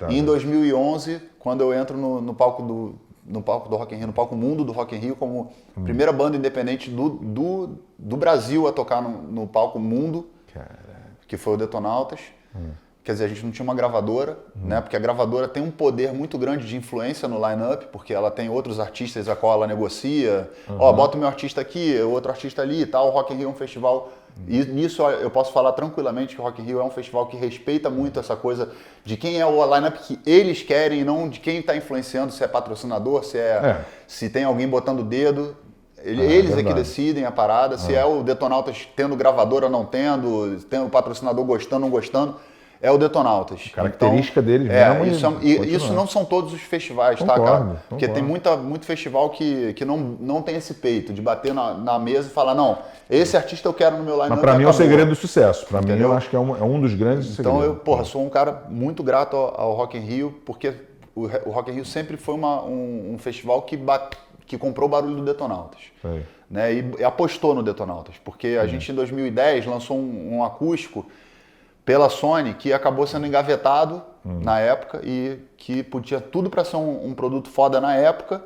em 2011, quando eu entro no palco do Rock in Rio, no palco mundo do Rock in Rio, como primeira banda independente do Brasil a tocar no palco mundo, que foi o Detonautas. Quer dizer, a gente não tinha uma gravadora, né? Porque a gravadora tem um poder muito grande de influência no line-up, porque ela tem outros artistas a qual ela negocia. Ó, bota o meu artista aqui, o outro artista ali e tal. O Rock in Rio é um festival... E nisso eu posso falar tranquilamente que o Rock in Rio é um festival que respeita muito essa coisa de quem é o line-up que eles querem e não de quem está influenciando, se é patrocinador, se tem alguém botando o dedo. Eles é que decidem a parada, se é o Detonautas tendo gravadora ou não tendo o patrocinador gostando ou não gostando. É o Detonautas. Característica deles mesmo. Isso não são todos os festivais, tá, cara? Porque tem muito festival que não tem esse peito de bater na mesa e falar, não, esse artista eu quero no meu line-up. Mas pra mim é o segredo do sucesso. Pra mim eu acho que é um dos grandes segredos. Então eu sou um cara muito grato ao Rock in Rio, porque o Rock in Rio sempre foi um festival que comprou o barulho do Detonautas. Né? E apostou no Detonautas. Porque a gente em 2010 lançou um acústico pela Sony, que acabou sendo engavetado na época e que podia tudo para ser um produto foda na época.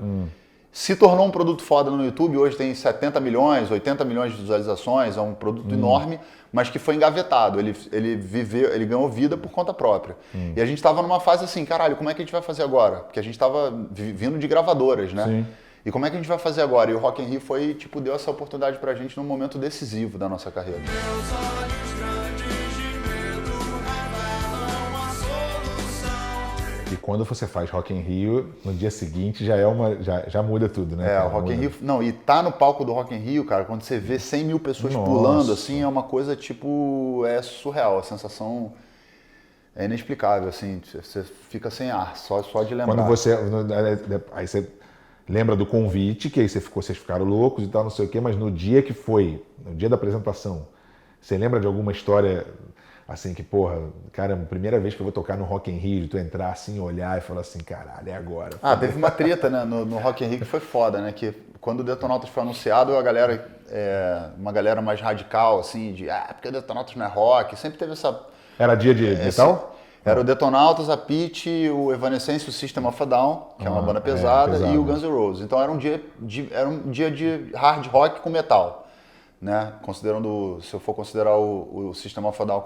Se tornou um produto foda no YouTube, hoje tem 70 milhões, 80 milhões de visualizações, é um produto enorme, mas que foi engavetado. Ele ganhou vida por conta própria. E a gente estava numa fase assim, caralho, como é que a gente vai fazer agora? Porque a gente estava vindo de gravadoras, né? Sim. E como é que a gente vai fazer agora? E o Rock in Rio deu essa oportunidade pra gente num momento decisivo da nossa carreira. E quando você faz Rock in Rio, no dia seguinte já muda tudo, né? O Rock in Rio... Não, e tá no palco do Rock in Rio, cara, quando você vê 100 mil pessoas pulando, assim, é uma coisa, tipo, é surreal. A sensação é inexplicável, assim, você fica sem ar, só de lembrar. Quando aí você lembra do convite, que aí vocês ficaram loucos e tal, não sei o quê, mas no dia no dia da apresentação, você lembra de alguma história... Assim, que, porra, cara, primeira vez que eu vou tocar no Rock in Rio, tu entrar assim, olhar e falar assim, caralho, é agora. Teve uma treta, né, no Rock in Rio que foi foda, né, que quando o Detonautas foi anunciado, uma galera mais radical, assim, porque o Detonautas não é rock, sempre teve essa... Era dia de metal? Era o Detonautas, a Pitty, o Evanescence, o System of a Down, que é uma banda pesada, e o Guns N' Roses. Então era um dia de hard rock com metal. Né? Se eu for considerar o System of a Down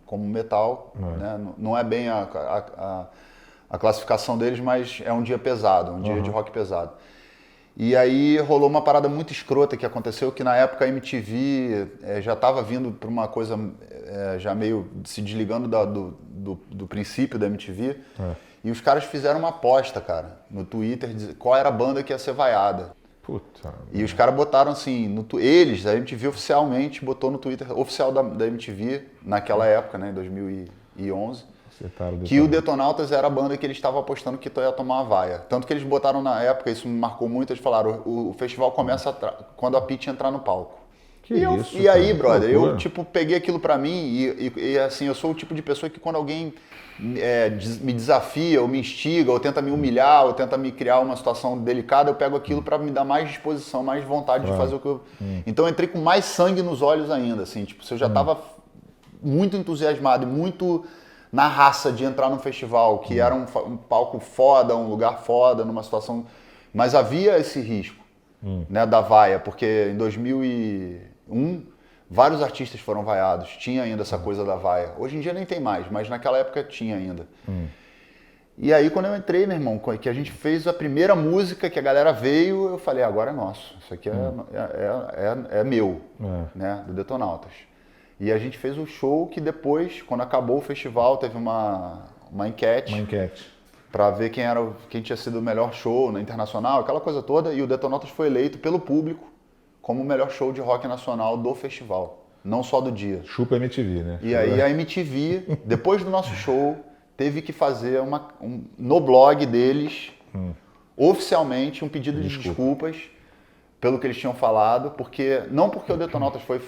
como metal, né? Não é bem a classificação deles, mas é um dia pesado, um dia de rock pesado. E aí rolou uma parada muito escrota que aconteceu, que na época a MTV já estava vindo para uma coisa já meio se desligando do princípio da MTV, e os caras fizeram uma aposta, cara, no Twitter, qual era a banda que ia ser vaiada. Puta. E os caras botaram assim, eles, a MTV oficialmente, botou no Twitter oficial da MTV, naquela época, né, em 2011, que o Detonautas era a banda que eles estavam apostando que ia tomar uma vaia. Tanto que eles botaram na época, isso me marcou muito, eles falaram, o festival começa quando a Pitty entrar no palco. E aí, brother, eu tipo peguei aquilo pra mim e assim, eu sou o tipo de pessoa que quando alguém me desafia, ou me instiga, ou tenta me humilhar, ou tenta me criar uma situação delicada, eu pego aquilo pra me dar mais disposição, mais vontade de fazer o que eu... Então eu entrei com mais sangue nos olhos ainda, assim, tipo, se eu já tava muito entusiasmado e muito na raça de entrar num festival, que era um palco foda, um lugar foda, numa situação... Mas havia esse risco, né, da vaia, porque em 2001... vários artistas foram vaiados, tinha ainda essa coisa da vaia. Hoje em dia nem tem mais, mas naquela época tinha ainda. E aí quando eu entrei, meu irmão, que a gente fez a primeira música, que a galera veio, eu falei, agora é nosso, isso aqui é meu, né, do Detonautas. E a gente fez o show que depois, quando acabou o festival, teve uma enquete. Para ver quem tinha sido o melhor show na Internacional, aquela coisa toda, e o Detonautas foi eleito pelo público como o melhor show de rock nacional do festival, não só do dia. Chupa MTV, né? E aí a MTV, depois do nosso show, teve que fazer no blog deles, oficialmente, um pedido de desculpas pelo que eles tinham falado, não porque o Detonautas foi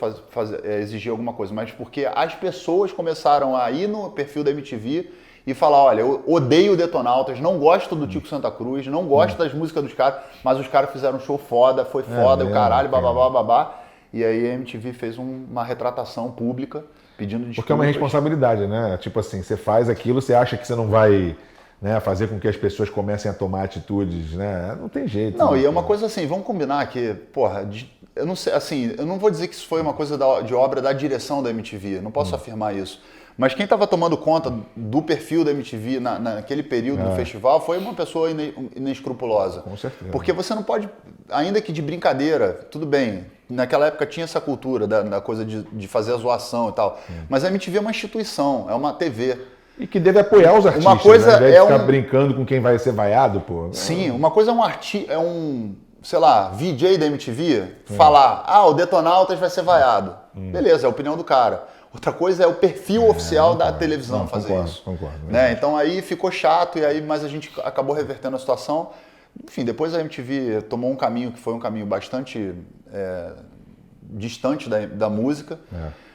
exigir alguma coisa, mas porque as pessoas começaram a ir no perfil da MTV e falar, olha, eu odeio o Detonautas, não gosto do Tico Santa Cruz, não gosto das músicas dos caras, mas os caras fizeram um show foda, foi foda, o caralho, babá. E aí a MTV fez uma retratação pública pedindo desculpas. Porque é uma responsabilidade, né? Tipo assim, você faz aquilo, você acha que você não vai, né, fazer com que as pessoas comecem a tomar atitudes, né? Não tem jeito. Não, e é uma coisa assim, vamos combinar que, porra, eu não sei, assim, eu não vou dizer que isso foi uma coisa de obra da direção da MTV, não posso afirmar isso. Mas quem estava tomando conta do perfil da MTV naquele período do festival foi uma pessoa inescrupulosa. Com certeza. Porque você não pode, ainda que de brincadeira, tudo bem, naquela época tinha essa cultura da coisa de fazer a zoação e tal, mas a MTV é uma instituição, é uma TV. E que deve apoiar os artistas, uma coisa, né? Ao invés de ficar brincando com quem vai ser vaiado, pô. Sim, uma coisa é um sei lá, VJ da MTV, falar, o Detonautas vai ser vaiado. Beleza, é a opinião do cara. Outra coisa é o perfil oficial da televisão fazer isso. Concordo. Né? Então aí ficou chato, mas a gente acabou revertendo a situação. Enfim, depois a MTV tomou um caminho que foi um caminho bastante distante da música.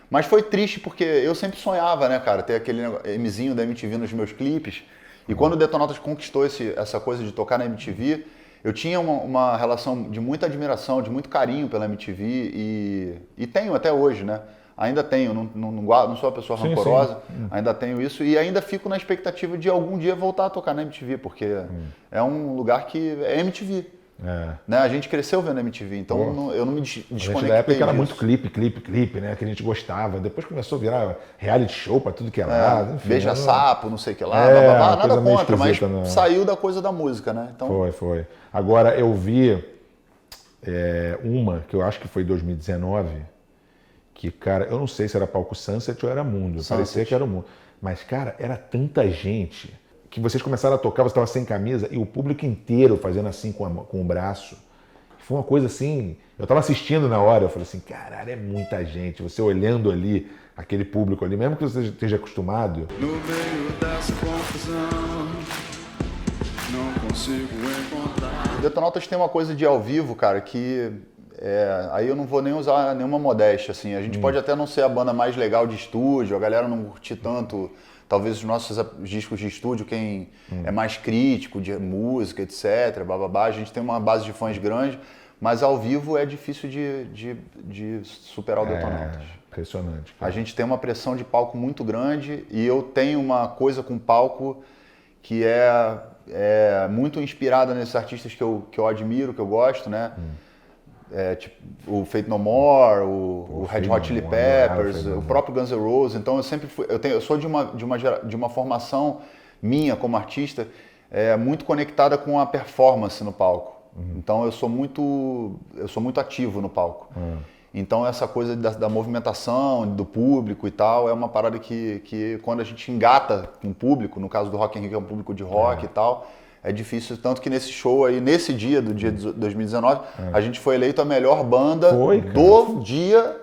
Mas foi triste porque eu sempre sonhava, né, cara, ter aquele Mzinho da MTV nos meus clipes. E quando o Detonautas conquistou essa coisa de tocar na MTV, eu tinha uma relação de muita admiração, de muito carinho pela MTV e tenho até hoje, né? Ainda tenho, não sou uma pessoa rancorosa, ainda tenho isso e ainda fico na expectativa de algum dia voltar a tocar na MTV, porque é um lugar que é MTV. Né? A gente cresceu vendo MTV, então eu não me desconectei da época que era disso. muito clipe, né? Que a gente gostava. Depois começou a virar reality show pra tudo que é lado. Enfim, Beija-sapo, não sei o que lá, nada contra, mas saiu da coisa da música, né? Então... Foi. Agora eu vi uma que eu acho que foi 2019, que, cara, eu não sei se era palco Sunset ou era Mundo. Parecia que era o Mundo. Mas, cara, era tanta gente que vocês começaram a tocar, você estava sem camisa e o público inteiro fazendo assim com o braço. Foi uma coisa assim, eu estava assistindo na hora, eu falei assim, caralho, é muita gente. Você olhando ali, aquele público ali, mesmo que você esteja acostumado. No meio dessa confusão, não consigo encontrar. O Detonautas tem uma coisa de ao vivo, cara, que aí eu não vou nem usar nenhuma modéstia, assim. A gente pode até não ser a banda mais legal de estúdio, a galera não curtir tanto, talvez os nossos discos de estúdio, quem é mais crítico de música, etc, bababá, a gente tem uma base de fãs grande, mas ao vivo é difícil de superar o Detonautas. Impressionante. A gente tem uma pressão de palco muito grande e eu tenho uma coisa com palco que é muito inspirada nesses artistas que eu admiro, que eu gosto, né? Tipo, o Faith No More, o Red Hot Chili Peppers, o próprio Guns N' Roses. Então eu sempre fui, eu sou de uma formação minha como artista muito conectada com a performance no palco. Então eu sou muito ativo no palco. Então essa coisa da movimentação, do público e tal, é uma parada que quando a gente engata com o público, no caso do Rock in Rio que é um público de rock e tal, é difícil. Tanto que nesse show aí, nesse dia, do dia de 2019, a gente foi eleito a melhor banda do dia,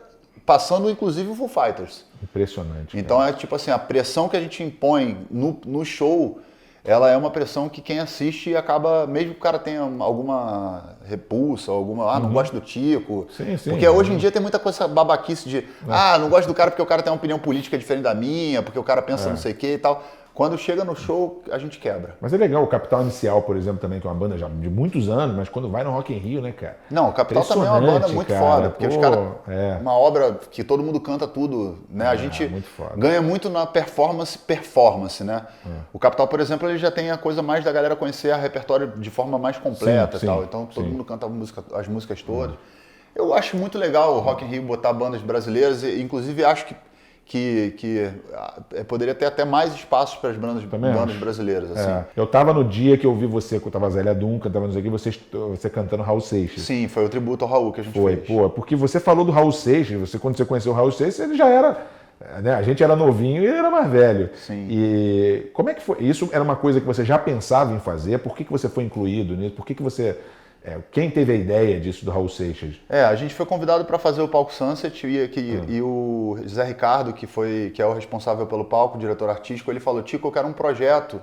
passando inclusive o Foo Fighters. Impressionante. Então é tipo assim, a pressão que a gente impõe no show, ela é uma pressão que quem assiste acaba, mesmo que o cara tenha alguma repulsa, não gosto do Tico. Sim, porque hoje em dia tem muita coisa babaquice de, não gosto do cara porque o cara tem uma opinião política diferente da minha, porque o cara pensa não sei o que e tal. Quando chega no show, a gente quebra. Mas é legal, o Capital Inicial, por exemplo, também, que é uma banda já de muitos anos, mas quando vai no Rock in Rio, né, cara? Não, o Capital também é uma banda muito foda, porque os caras, uma obra que todo mundo canta tudo, né? A gente ganha muito na performance, né? O Capital, por exemplo, ele já tem a coisa mais da galera conhecer a repertório de forma mais completa e tal. Então todo mundo canta as músicas todas. Eu acho muito legal o Rock in Rio botar bandas brasileiras, e inclusive acho que poderia ter até mais espaços para as bandas brasileiras. Assim. Eu tava no dia que eu vi você, que eu tava Zélia Duncan, tava aqui, você cantando Raul Seixas. Sim, foi o tributo ao Raul que a gente fez. Pô, porque você falou do Raul Seixas, quando você conheceu o Raul Seixas, ele já era, né, a gente era novinho e ele era mais velho. Sim. E como é que foi? Isso era uma coisa que você já pensava em fazer? Por que você foi incluído nisso? Por que você... quem teve a ideia disso do Raul Seixas? A gente foi convidado para fazer o palco Sunset e o Zé Ricardo, que é o responsável pelo palco, o diretor artístico, ele falou: Tico, eu quero um projeto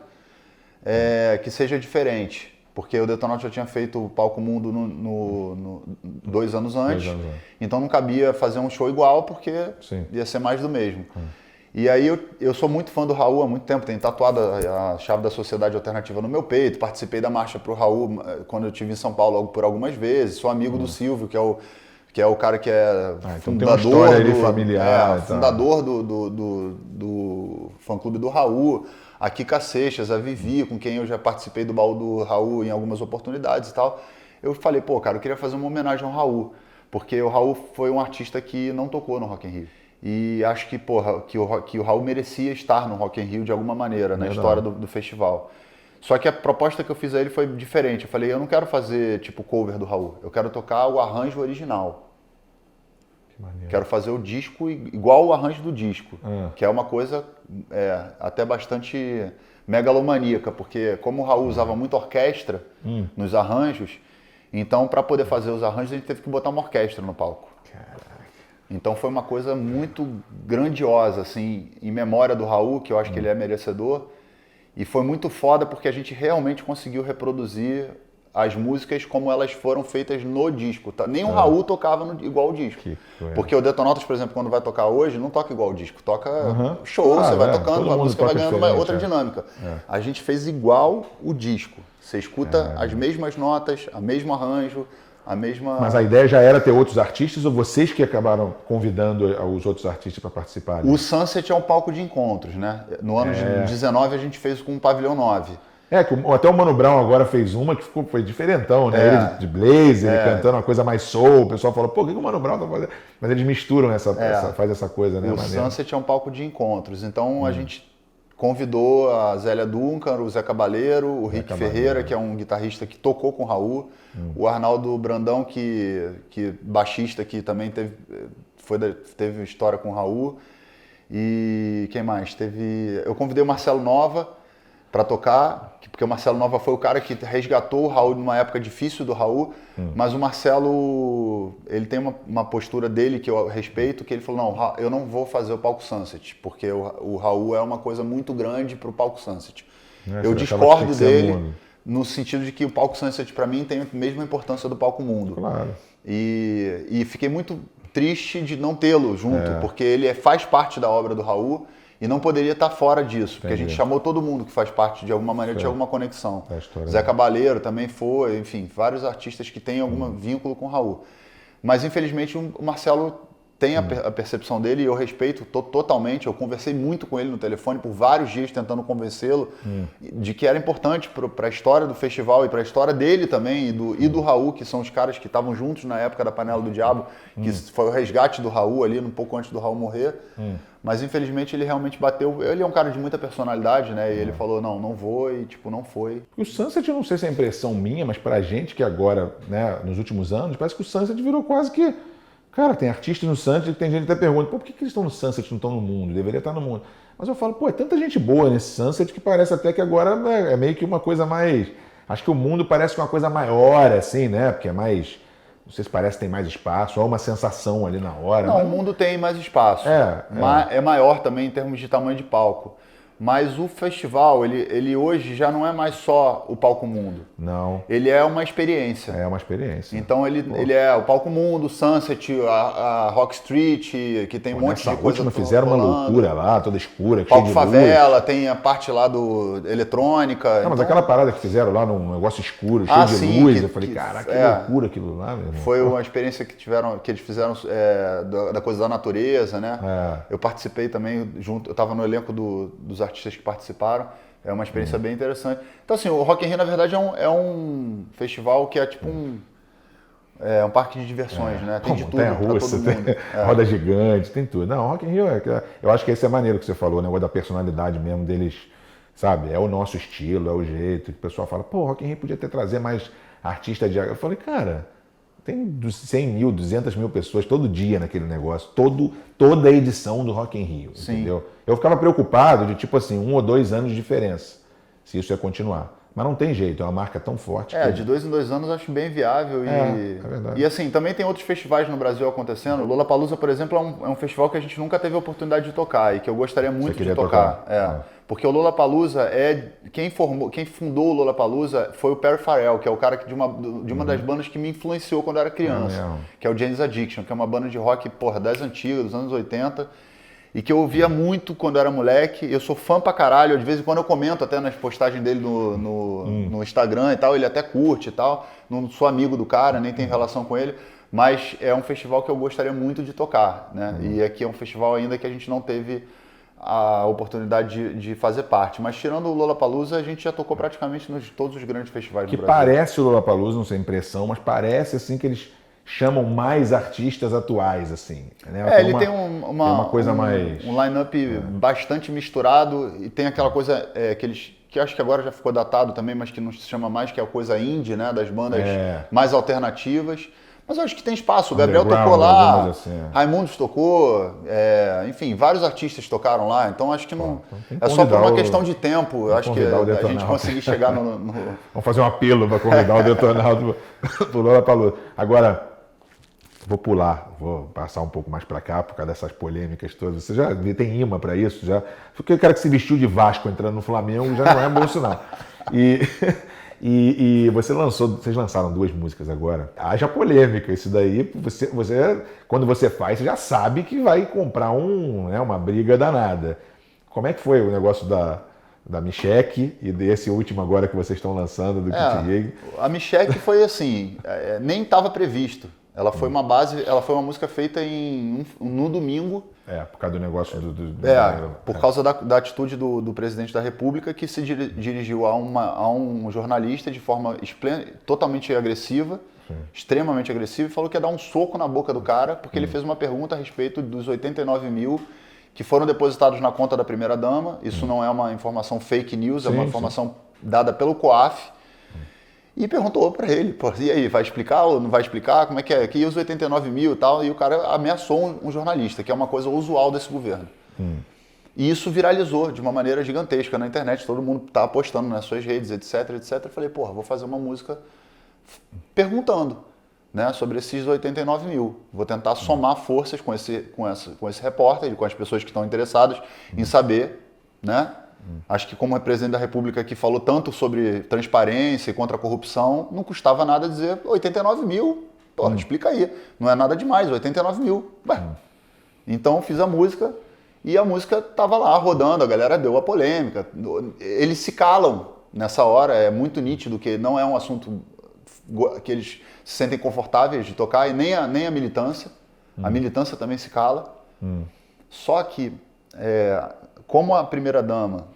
que seja diferente. Porque o Detonautas já tinha feito o Palco Mundo 2 anos antes, então não cabia fazer um show igual, porque ia ser mais do mesmo. E aí eu sou muito fã do Raul há muito tempo, tenho tatuado a chave da Sociedade Alternativa no meu peito, participei da marcha pro Raul quando eu estive em São Paulo por algumas vezes, sou amigo do Silvio, que é o cara que é fundador fundador do fã-clube do Raul, a Kika Seixas, a Vivi, com quem eu já participei do baú do Raul em algumas oportunidades e tal. Eu falei, pô, cara, eu queria fazer uma homenagem ao Raul, porque o Raul foi um artista que não tocou no Rock in Rio. E acho que, que o Raul merecia estar no Rock in Rio de alguma maneira, na história do festival. Só que a proposta que eu fiz a ele foi diferente. Eu falei, eu não quero fazer tipo cover do Raul, eu quero tocar o arranjo original. Que maneiro. Quero fazer o disco igual o arranjo do disco, que é uma coisa até bastante megalomaníaca, porque como o Raul usava muito orquestra nos arranjos, então para poder fazer os arranjos a gente teve que botar uma orquestra no palco. Caraca. Então foi uma coisa muito grandiosa, assim, em memória do Raul, que eu acho que ele é merecedor. E foi muito foda porque a gente realmente conseguiu reproduzir as músicas como elas foram feitas no disco. Tá? Nem o Raul tocava igual o disco. Porque o Detonautas, por exemplo, quando vai tocar hoje, não toca igual o disco. Toca show, você vai tocando, a música vai ganhando outra dinâmica. A gente fez igual o disco. Você escuta as mesmas notas, o mesmo arranjo, a mesma... Mas a ideia já era ter outros artistas ou vocês que acabaram convidando os outros artistas para participarem? O Sunset é um palco de encontros, né? No ano de 19 a gente fez com o Pavilhão 9. Até o Mano Brown agora fez uma que foi diferentão, né? Ele de blazer, ele cantando uma coisa mais soul. O pessoal fala, pô, o que o Mano Brown tá fazendo? Mas eles misturam faz essa coisa, né? O Sunset é um palco de encontros. Então a gente convidou a Zélia Duncan, o Zé Cabaleiro, o Rick Ferreira, que é um guitarrista que tocou com o Raul, o Arnaldo Brandão, que baixista, que também teve história com o Raul, e quem mais? Eu convidei o Marcelo Nova para tocar, porque o Marcelo Nova foi o cara que resgatou o Raul numa época difícil do Raul, mas o Marcelo, ele tem uma postura dele que eu respeito, que ele falou, não, eu não vou fazer o palco Sunset, porque o Raul é uma coisa muito grande para o palco Sunset. Eu discordo dele no sentido de que o palco Sunset para mim tem a mesma importância do palco Mundo. Claro. E fiquei muito triste de não tê-lo junto, porque ele faz parte da obra do Raul, e não poderia estar fora disso, porque a gente chamou todo mundo que faz parte de alguma maneira, de alguma conexão. Zé Cabaleiro também foi, enfim, vários artistas que têm algum vínculo com o Raul. Mas infelizmente o Marcelo tem a percepção dele e eu respeito totalmente. Eu conversei muito com ele no telefone por vários dias tentando convencê-lo de que era importante para a história do festival e para a história dele também e do Raul, que são os caras que estavam juntos na época da Panela do Diabo, que foi o resgate do Raul ali, um pouco antes do Raul morrer. Mas infelizmente ele realmente bateu. Ele é um cara de muita personalidade, né? E ele falou, não vou, e tipo, não foi. O Sunset, eu não sei se é impressão minha, mas pra gente que agora, né, nos últimos anos, parece que o Sunset virou quase que Cara, tem artistas no Sunset que tem gente que até pergunta, pô, por que eles estão no Sunset e não estão no mundo? Deveria estar no mundo. Mas eu falo, pô, é tanta gente boa nesse Sunset que parece até que agora é meio que uma coisa mais... Acho que o mundo parece uma coisa maior, assim, né? Porque é mais... Não sei se parece que tem mais espaço, ou uma sensação ali na hora. Não, mas... o mundo tem mais espaço. É maior também em termos de tamanho de palco. Mas o festival, ele hoje já não é mais só o Palco Mundo. Não. Ele é uma experiência. É uma experiência. Então ele é o Palco Mundo, o Sunset, a Rock Street, que tem um monte de coisa. Última fizeram uma loucura lá, toda escura, Palco cheia de Favela, luz. tem a parte lá do eletrônica. Não, mas aquela parada que fizeram lá num negócio escuro, cheio de luz, eu falei, caraca, que loucura aquilo lá, meu irmão. Foi uma experiência que eles fizeram da coisa da natureza, né? Eu participei também junto, eu estava no elenco dos artistas que participaram. É uma experiência bem interessante. Então, assim, o Rock in Rio, na verdade, é um festival que é tipo um parque de diversões, né? Tem de tudo pra todo mundo. Tem roda gigante, tem tudo. Não, o Rock in Rio, eu acho que esse é maneiro que você falou, né? O negócio da personalidade mesmo deles, sabe? É o nosso estilo, é o jeito. O pessoal fala, pô, o Rock in Rio podia trazer mais artistas de... Eu falei, cara... Tem 100 mil, 200 mil pessoas todo dia naquele negócio, toda a edição do Rock in Rio, entendeu? Eu ficava preocupado de, tipo assim, 1 ou 2 anos de diferença, se isso ia continuar. Mas não tem jeito, é uma marca tão forte. De 2 em 2 anos eu acho bem viável. É verdade. E assim, também tem outros festivais no Brasil acontecendo. O Lollapalooza, por exemplo, é um festival que a gente nunca teve a oportunidade de tocar e que eu gostaria muito de tocar. Porque o Lollapalooza quem fundou o Lollapalooza foi o Perry Farrell, que é o cara de uma das bandas que me influenciou quando eu era criança, que é o Jane's Addiction, que é uma banda de rock, das antigas, dos anos 80, e que eu ouvia muito quando eu era moleque. Eu sou fã pra caralho, de vez em quando eu comento até nas postagens dele no Instagram e tal, ele até curte e tal. Não sou amigo do cara, nem tenho relação com ele, mas é um festival que eu gostaria muito de tocar, né? E aqui é um festival ainda que a gente não teve a oportunidade de fazer parte. Mas tirando o Lollapalooza, a gente já tocou praticamente nos todos os grandes festivais do Brasil. Que parece o Lollapalooza, não sei a impressão, mas parece assim que eles chamam mais artistas atuais, assim. Né? Ele tem uma coisa mais... um line-up bastante misturado e tem aquela coisa que acho que agora já ficou datado também, mas que não se chama mais, que é a coisa indie, né? Das bandas mais alternativas. Mas eu acho que tem espaço. O Gabriel tocou lá, assim, Raimundos tocou, enfim, vários artistas tocaram lá. Então acho que não é só por uma questão de tempo. Eu acho que a gente conseguir chegar no... Vamos fazer um apelo para convidar o Detonaldo do Lollapalooza. Agora, vou passar um pouco mais para cá por causa dessas polêmicas todas. Você já tem imã para isso? Porque o cara que se vestiu de Vasco entrando no Flamengo já não é Bolsonaro. E vocês lançaram 2 músicas agora. Haja polêmica, isso daí, quando você faz, você já sabe que vai comprar uma briga danada. Como é que foi o negócio da Michelle e desse último agora que vocês estão lançando, do Kit Harington? A Michelle foi assim, nem estava previsto. Ela foi uma música feita no domingo. Por causa do negócio por causa da atitude do presidente da República, que se dirigiu a um jornalista de forma totalmente agressiva, extremamente agressiva, e falou que ia dar um soco na boca do cara, porque ele fez uma pergunta a respeito dos 89 mil que foram depositados na conta da primeira-dama. Isso não é uma informação fake news, é uma informação dada pelo COAF. E perguntou para ele, e aí, vai explicar ou não vai explicar? Como é que é? Que os 89 mil e tal, e o cara ameaçou um jornalista, que é uma coisa usual desse governo. E isso viralizou de uma maneira gigantesca na internet, todo mundo tá postando nas suas redes, etc, etc. Eu falei, vou fazer uma música perguntando, né, sobre esses 89 mil. Vou tentar somar forças com esse repórter, com as pessoas que estão interessadas em saber, né? Acho que como presidente da República que falou tanto sobre transparência e contra a corrupção, não custava nada dizer 89 mil, explica aí. Não é nada demais, 89 mil. Então fiz a música e a música estava lá rodando, a galera deu a polêmica. Eles se calam nessa hora, é muito nítido que não é um assunto que eles se sentem confortáveis de tocar, e nem a militância. A militância também se cala. Só que, como a primeira-dama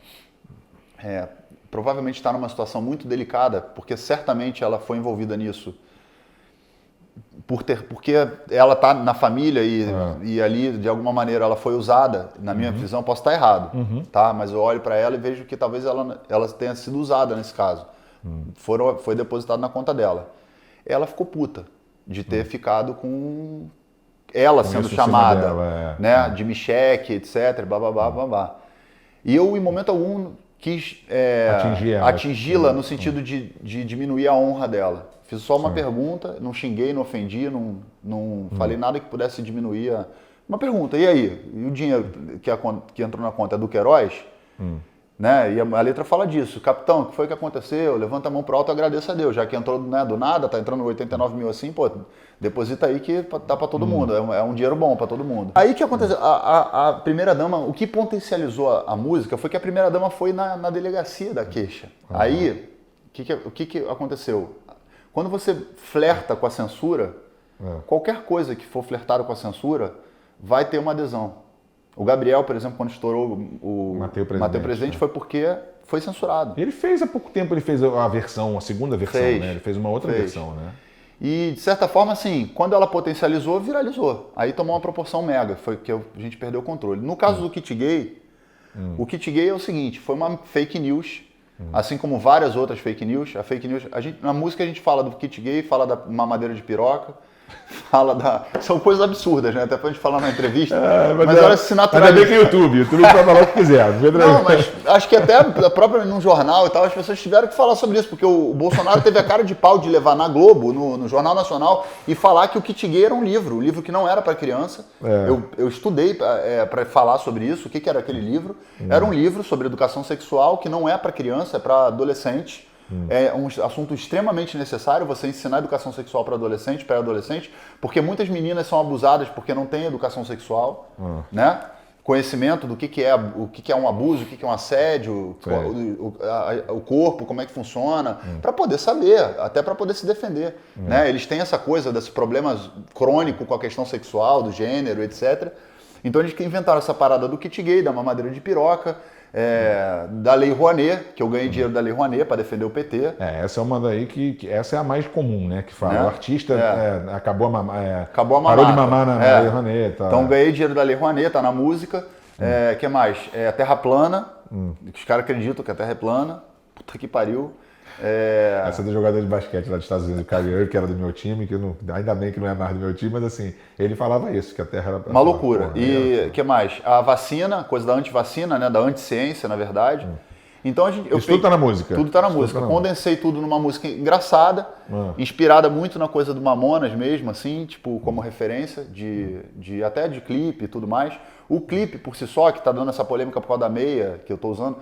provavelmente está numa situação muito delicada, porque certamente ela foi envolvida nisso, porque ela está na família e ali, de alguma maneira, ela foi usada, na minha visão, posso estar errado, tá? Mas eu olho para ela e vejo que talvez ela tenha sido usada nesse caso. Foi depositado na conta dela. Ela ficou puta de ter ficado com ela Com sendo isso em cima chamada, dela, né, de Micheque, etc, babá. E eu, em momento algum, quis atingi-la no sentido de diminuir a honra dela. Fiz só uma pergunta, não xinguei, não ofendi, não falei nada que pudesse diminuir uma pergunta, e aí? E o dinheiro que entrou na conta é do Queiroz? Né? E a letra fala disso. Capitão, o que foi que aconteceu? Levanta a mão pro alto e agradeça a Deus. Já que entrou, né, do nada, tá entrando 89 mil assim, pô, deposita aí que tá pra todo mundo. É um dinheiro bom pra todo mundo. Aí o que aconteceu? A primeira dama, o que potencializou a música foi que a primeira dama foi na delegacia da queixa. Aí, o que aconteceu? Quando você flerta com a censura, qualquer coisa que for flertado com a censura, vai ter uma adesão. O Gabriel, por exemplo, quando estourou o Matei o Presidente, foi porque foi censurado. Ele fez há pouco tempo, ele fez a segunda versão, né? Ele fez uma outra versão, né? E, de certa forma, assim, quando ela potencializou, viralizou. Aí tomou uma proporção mega, foi que a gente perdeu o controle. No caso do Kit Gay, o Kit Gay é o seguinte, foi uma fake news, assim como várias outras fake news. A fake news, na música a gente fala do Kit Gay, fala da mamadeira de piroca, são coisas absurdas, né? Até pra gente falar na entrevista. Mas olha, se naturalizou. Ainda bem que o YouTube pode falar o que quiser. Não, mas acho que até própria num jornal e tal, as pessoas tiveram que falar sobre isso, porque o Bolsonaro teve a cara de pau de levar na Globo, no Jornal Nacional, e falar que o Kit Gay era um livro que não era para criança. Eu estudei para falar sobre isso, o que era aquele livro. Era um livro sobre educação sexual que não é para criança, é para adolescente. É um assunto extremamente necessário você ensinar educação sexual para adolescente, pré-adolescente, porque muitas meninas são abusadas porque não têm educação sexual, né? Conhecimento do que é um abuso, o que é um assédio, o corpo, como é que funciona, para poder saber, até para poder se defender. Né? Eles têm essa coisa desse problema crônico com a questão sexual, do gênero, etc. Então eles inventaram essa parada do Kit Gay, da mamadeira de piroca, da Lei Rouanet, que eu ganhei dinheiro da Lei Rouanet para defender o PT. Essa é uma daí que essa é a mais comum, né? Que fala, Né? o artista acabou a mamar, Parou de mamar na Lei Rouanet. Tá. Então ganhei dinheiro da Lei Rouanet, tá na música. Que mais? A Terra plana, que os caras acreditam que a Terra é plana. Puta que pariu. Essa do jogador de basquete lá dos Estados Unidos, o Kyrie Irving, que era do meu time, ainda bem que não é mais do meu time, mas assim, ele falava isso, que a Terra era... Uma loucura. E o que mais? A vacina, coisa da antivacina, né? Da anticiência, na verdade. Então isso tudo tá na música? Tudo tá na música. Condensei tudo numa música engraçada, inspirada muito na coisa do Mamonas mesmo, assim, tipo, como referência, até de clipe e tudo mais. O clipe, por si só, que tá dando essa polêmica por causa da meia que eu tô usando,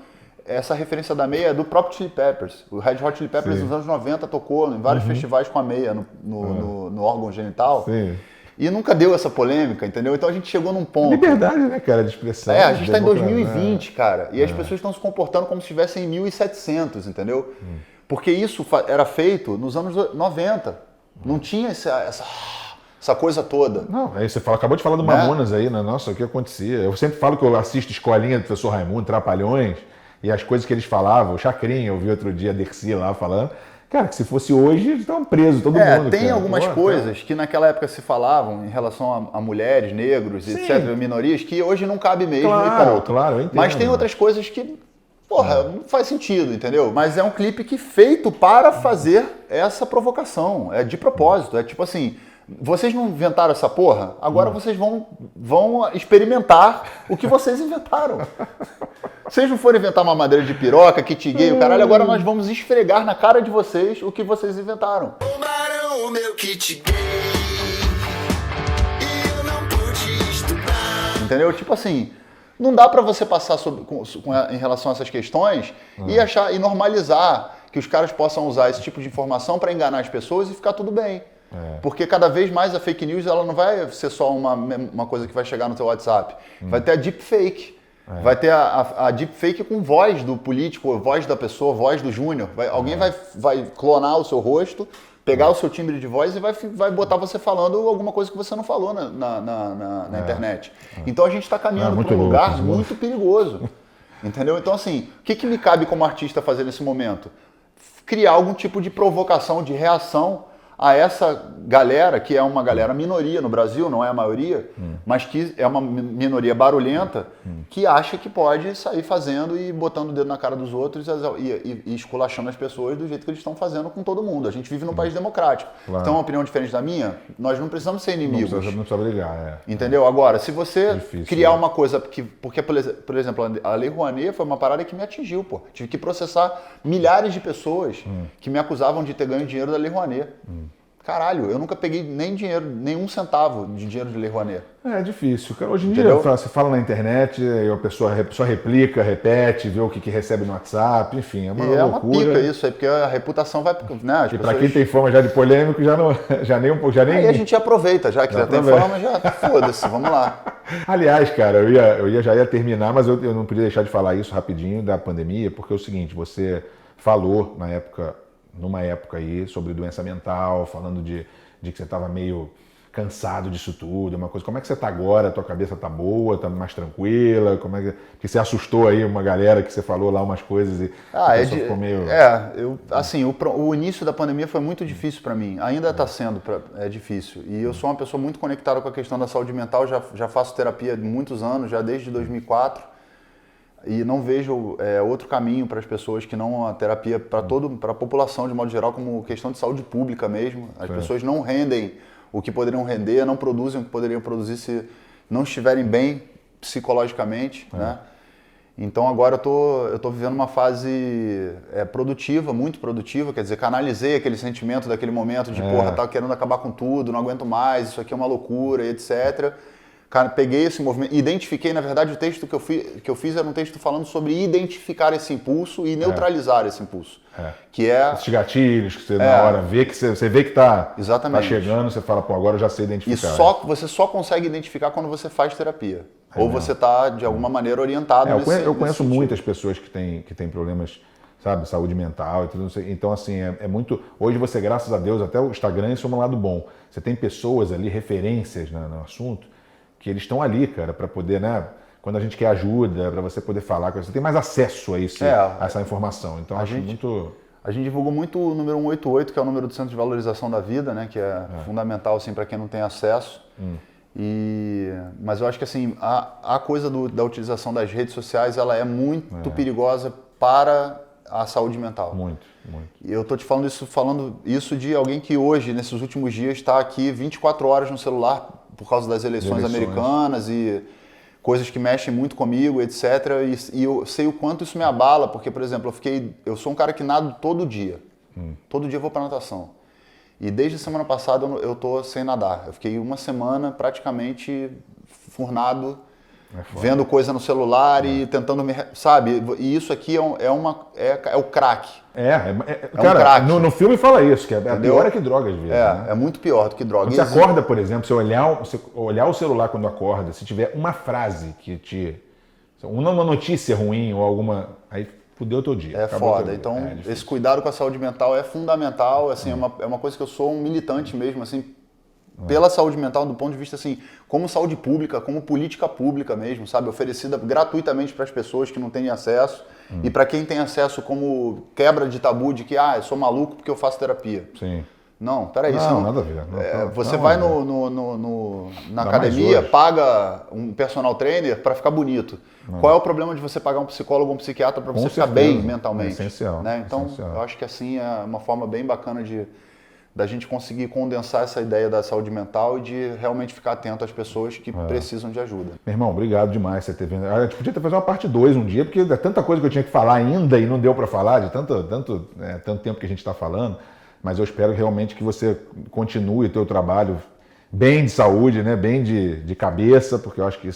essa referência da meia é do próprio Chili Peppers. O Red Hot Chili Peppers nos anos 90 tocou em vários festivais com a meia no órgão genital. Sim. E nunca deu essa polêmica, entendeu? Então a gente chegou num ponto... Liberdade, né, cara, de expressão. A gente está em 2020, cara, e as pessoas estão se comportando como se estivessem em 1700, entendeu? Porque isso era feito nos anos 90. Não tinha essa coisa toda. Não, aí você acabou de falar do Mamonas aí, né? Nossa, o que acontecia? Eu sempre falo que eu assisto Escolinha do Professor Raimundo, Trapalhões, e as coisas que eles falavam, o Chacrinha, eu vi outro dia a Dercy lá falando, cara, que se fosse hoje, eles estavam presos, todo mundo. Tem cara. algumas coisas que naquela época se falavam em relação a mulheres, negros, etc., minorias, que hoje não cabe mesmo e ponto. Claro, eu entendo. Mas tem outras coisas que, não faz sentido, entendeu? Mas é um clipe que feito para fazer essa provocação, é de propósito, é tipo assim... Vocês não inventaram essa porra? Agora vocês vão experimentar o que vocês inventaram. Vocês não foram inventar uma madeira de piroca, kit gay, o caralho, agora nós vamos esfregar na cara de vocês o que vocês inventaram. Roubaram o meu kit gay e eu não pude estudar. Entendeu? Tipo assim, não dá pra você passar em relação a essas questões e normalizar que os caras possam usar esse tipo de informação pra enganar as pessoas e ficar tudo bem. Porque cada vez mais a fake news ela não vai ser só uma coisa que vai chegar no seu WhatsApp. Vai ter a deepfake. Vai ter a deepfake com voz do político, voz da pessoa, voz do Júnior. Alguém vai clonar o seu rosto, pegar o seu timbre de voz e vai botar você falando alguma coisa que você não falou na internet. Então a gente está caminhando para um lugar muito perigoso. Entendeu? Então assim, o que me cabe como artista fazer nesse momento? Criar algum tipo de provocação, de reação a essa galera, que é uma galera minoria no Brasil, não é a maioria, mas que é uma minoria barulhenta, que acha que pode sair fazendo e botando o dedo na cara dos outros e esculachando as pessoas do jeito que eles estão fazendo com todo mundo. A gente vive num país democrático. Claro. Então, uma opinião diferente da minha, nós não precisamos ser inimigos. Não precisa brigar, Entendeu? Agora, se você Difícil, criar né? uma coisa... Porque, por exemplo, a Lei Rouanet foi uma parada que me atingiu, pô. Tive que processar milhares de pessoas que me acusavam de ter ganho dinheiro da Lei Rouanet. Caralho, eu nunca peguei nenhum centavo de dinheiro de Lei Rouanet. É difícil. Cara, hoje em Entendeu? dia, você fala na internet, aí a pessoa só replica, repete, vê o que recebe no WhatsApp, enfim, é uma E é uma loucura. pica isso aí, porque a reputação vai... Né, as E pessoas... pra quem tem fama já de polêmico, já nem um pouco, já nem... Aí a gente aproveita, já que já tem aproveita. fama, já foda-se, vamos lá. Aliás, cara, já ia terminar, mas eu não podia deixar de falar isso rapidinho da pandemia, porque é o seguinte, você falou numa época aí, sobre doença mental, falando de que você estava meio cansado disso tudo, uma coisa. Como é que você está agora? A tua cabeça está boa, está mais tranquila? Como é que você assustou aí uma galera que você falou lá umas coisas e a pessoa ficou meio... o início da pandemia foi muito difícil para mim, ainda está sendo difícil. E eu sou uma pessoa muito conectada com a questão da saúde mental, já faço terapia há muitos anos, já desde 2004, e não vejo outro caminho para as pessoas que não a terapia para a população de modo geral, como questão de saúde pública mesmo. As pessoas não rendem o que poderiam render, não produzem o que poderiam produzir se não estiverem bem psicologicamente, né? Então agora eu tô vivendo uma fase produtiva, muito produtiva, quer dizer, canalizei aquele sentimento daquele momento de porra, tava querendo acabar com tudo, não aguento mais, isso aqui é uma loucura, etc. Cara, peguei esse movimento, identifiquei, na verdade o texto que eu fiz era um texto falando sobre identificar esse impulso e neutralizar esse impulso. Que é... Esses gatilhos que você na hora vê que você vê que tá chegando, você fala, pô, agora eu já sei identificar. E você só consegue identificar quando você faz terapia. Ou você está, de alguma maneira, orientado eu conheço muitas pessoas que têm problemas, sabe, saúde mental e tudo isso. Então, assim, é muito... Hoje você, graças a Deus, até o Instagram, isso é um lado bom. Você tem pessoas ali, referências no assunto, que eles estão ali, cara, para poder, né... Quando a gente quer ajuda, para você poder falar, você tem mais acesso a essa informação. Então, acho muito... A gente divulgou muito o número 188, que é o número do Centro de Valorização da Vida, né? Que é fundamental, assim, para quem não tem acesso. Mas eu acho que, assim, a coisa da utilização das redes sociais, ela é muito perigosa para a saúde mental. Muito. E eu tô te falando isso de alguém que hoje, nesses últimos dias, está aqui 24 horas no celular por causa das eleições americanas e coisas que mexem muito comigo, etc. E eu sei o quanto isso me abala, porque, por exemplo, eu sou um cara que nado todo dia. Todo dia eu vou para natação. E desde a semana passada eu tô sem nadar. Eu fiquei uma semana praticamente furnado, vendo coisa no celular e tentando sabe? E isso aqui é o crack. Cara, crack. No filme fala isso, que é pior que droga às vezes. Né? É muito pior do que droga. Quando você acorda, por exemplo, você olhar o celular quando acorda, se tiver uma frase que uma notícia ruim ou alguma... Aí fudeu o teu dia. É foda. Então, esse cuidado com a saúde mental é fundamental. Assim, é uma coisa que eu sou um militante mesmo, assim, pela saúde mental, do ponto de vista, assim, como saúde pública, como política pública mesmo, sabe? Oferecida gratuitamente para as pessoas que não têm acesso. E para quem tem acesso, como quebra de tabu de que, eu sou maluco porque eu faço terapia. Sim. Não, peraí. Não, nada a ver. Você vai na academia, paga um personal trainer para ficar bonito. Qual é o problema de você pagar um psicólogo ou um psiquiatra para você ficar bem mentalmente? É essencial. Né? Então, eu acho que assim é uma forma bem bacana da gente conseguir condensar essa ideia da saúde mental e de realmente ficar atento às pessoas que precisam de ajuda. Meu irmão, obrigado demais por você ter vindo. A gente podia fazer uma parte 2 um dia, porque é tanta coisa que eu tinha que falar ainda e não deu para falar, de tanto tempo que a gente está falando. Mas eu espero realmente que você continue o teu trabalho bem de saúde, né? Bem de cabeça, porque eu acho que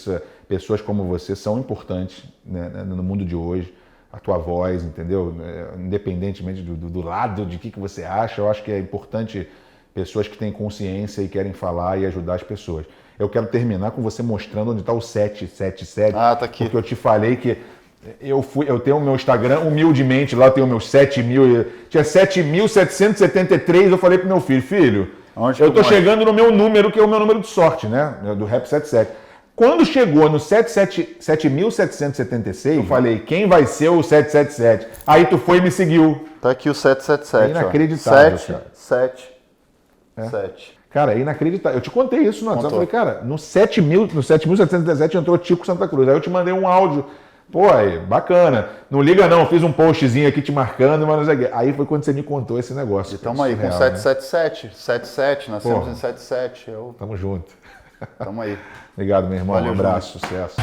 pessoas como você são importantes, né? No mundo de hoje. A tua voz, entendeu? Independentemente do lado de que você acha, eu acho que é importante pessoas que têm consciência e querem falar e ajudar as pessoas. Eu quero terminar com você mostrando onde está o 777. Tá aqui. Porque eu te falei que eu tenho o meu Instagram, humildemente, lá eu tenho meus 7.000, tinha 7.773, eu falei pro meu filho, eu tô chegando no meu número, que é o meu número de sorte, né? Do Rap 77. Quando chegou no 7.776, eu falei, quem vai ser o 777? Aí tu foi e me seguiu. Tá aqui o 777. É inacreditável, 777. 7. Cara, é inacreditável. Eu te contei isso no WhatsApp. Eu Contou. falei, cara, no 7.717 entrou Tico Santa Cruz. Aí eu te mandei um áudio. Pô, aí, bacana. Não liga não, eu fiz um postzinho aqui te marcando, mas não sei o quê. Aí foi quando você me contou esse negócio. E estamos aí com Surreal, 777, 77, nascemos Porra. em 77. Tamo junto. Tamo aí. Obrigado, meu irmão. Valeu, um abraço, sucesso.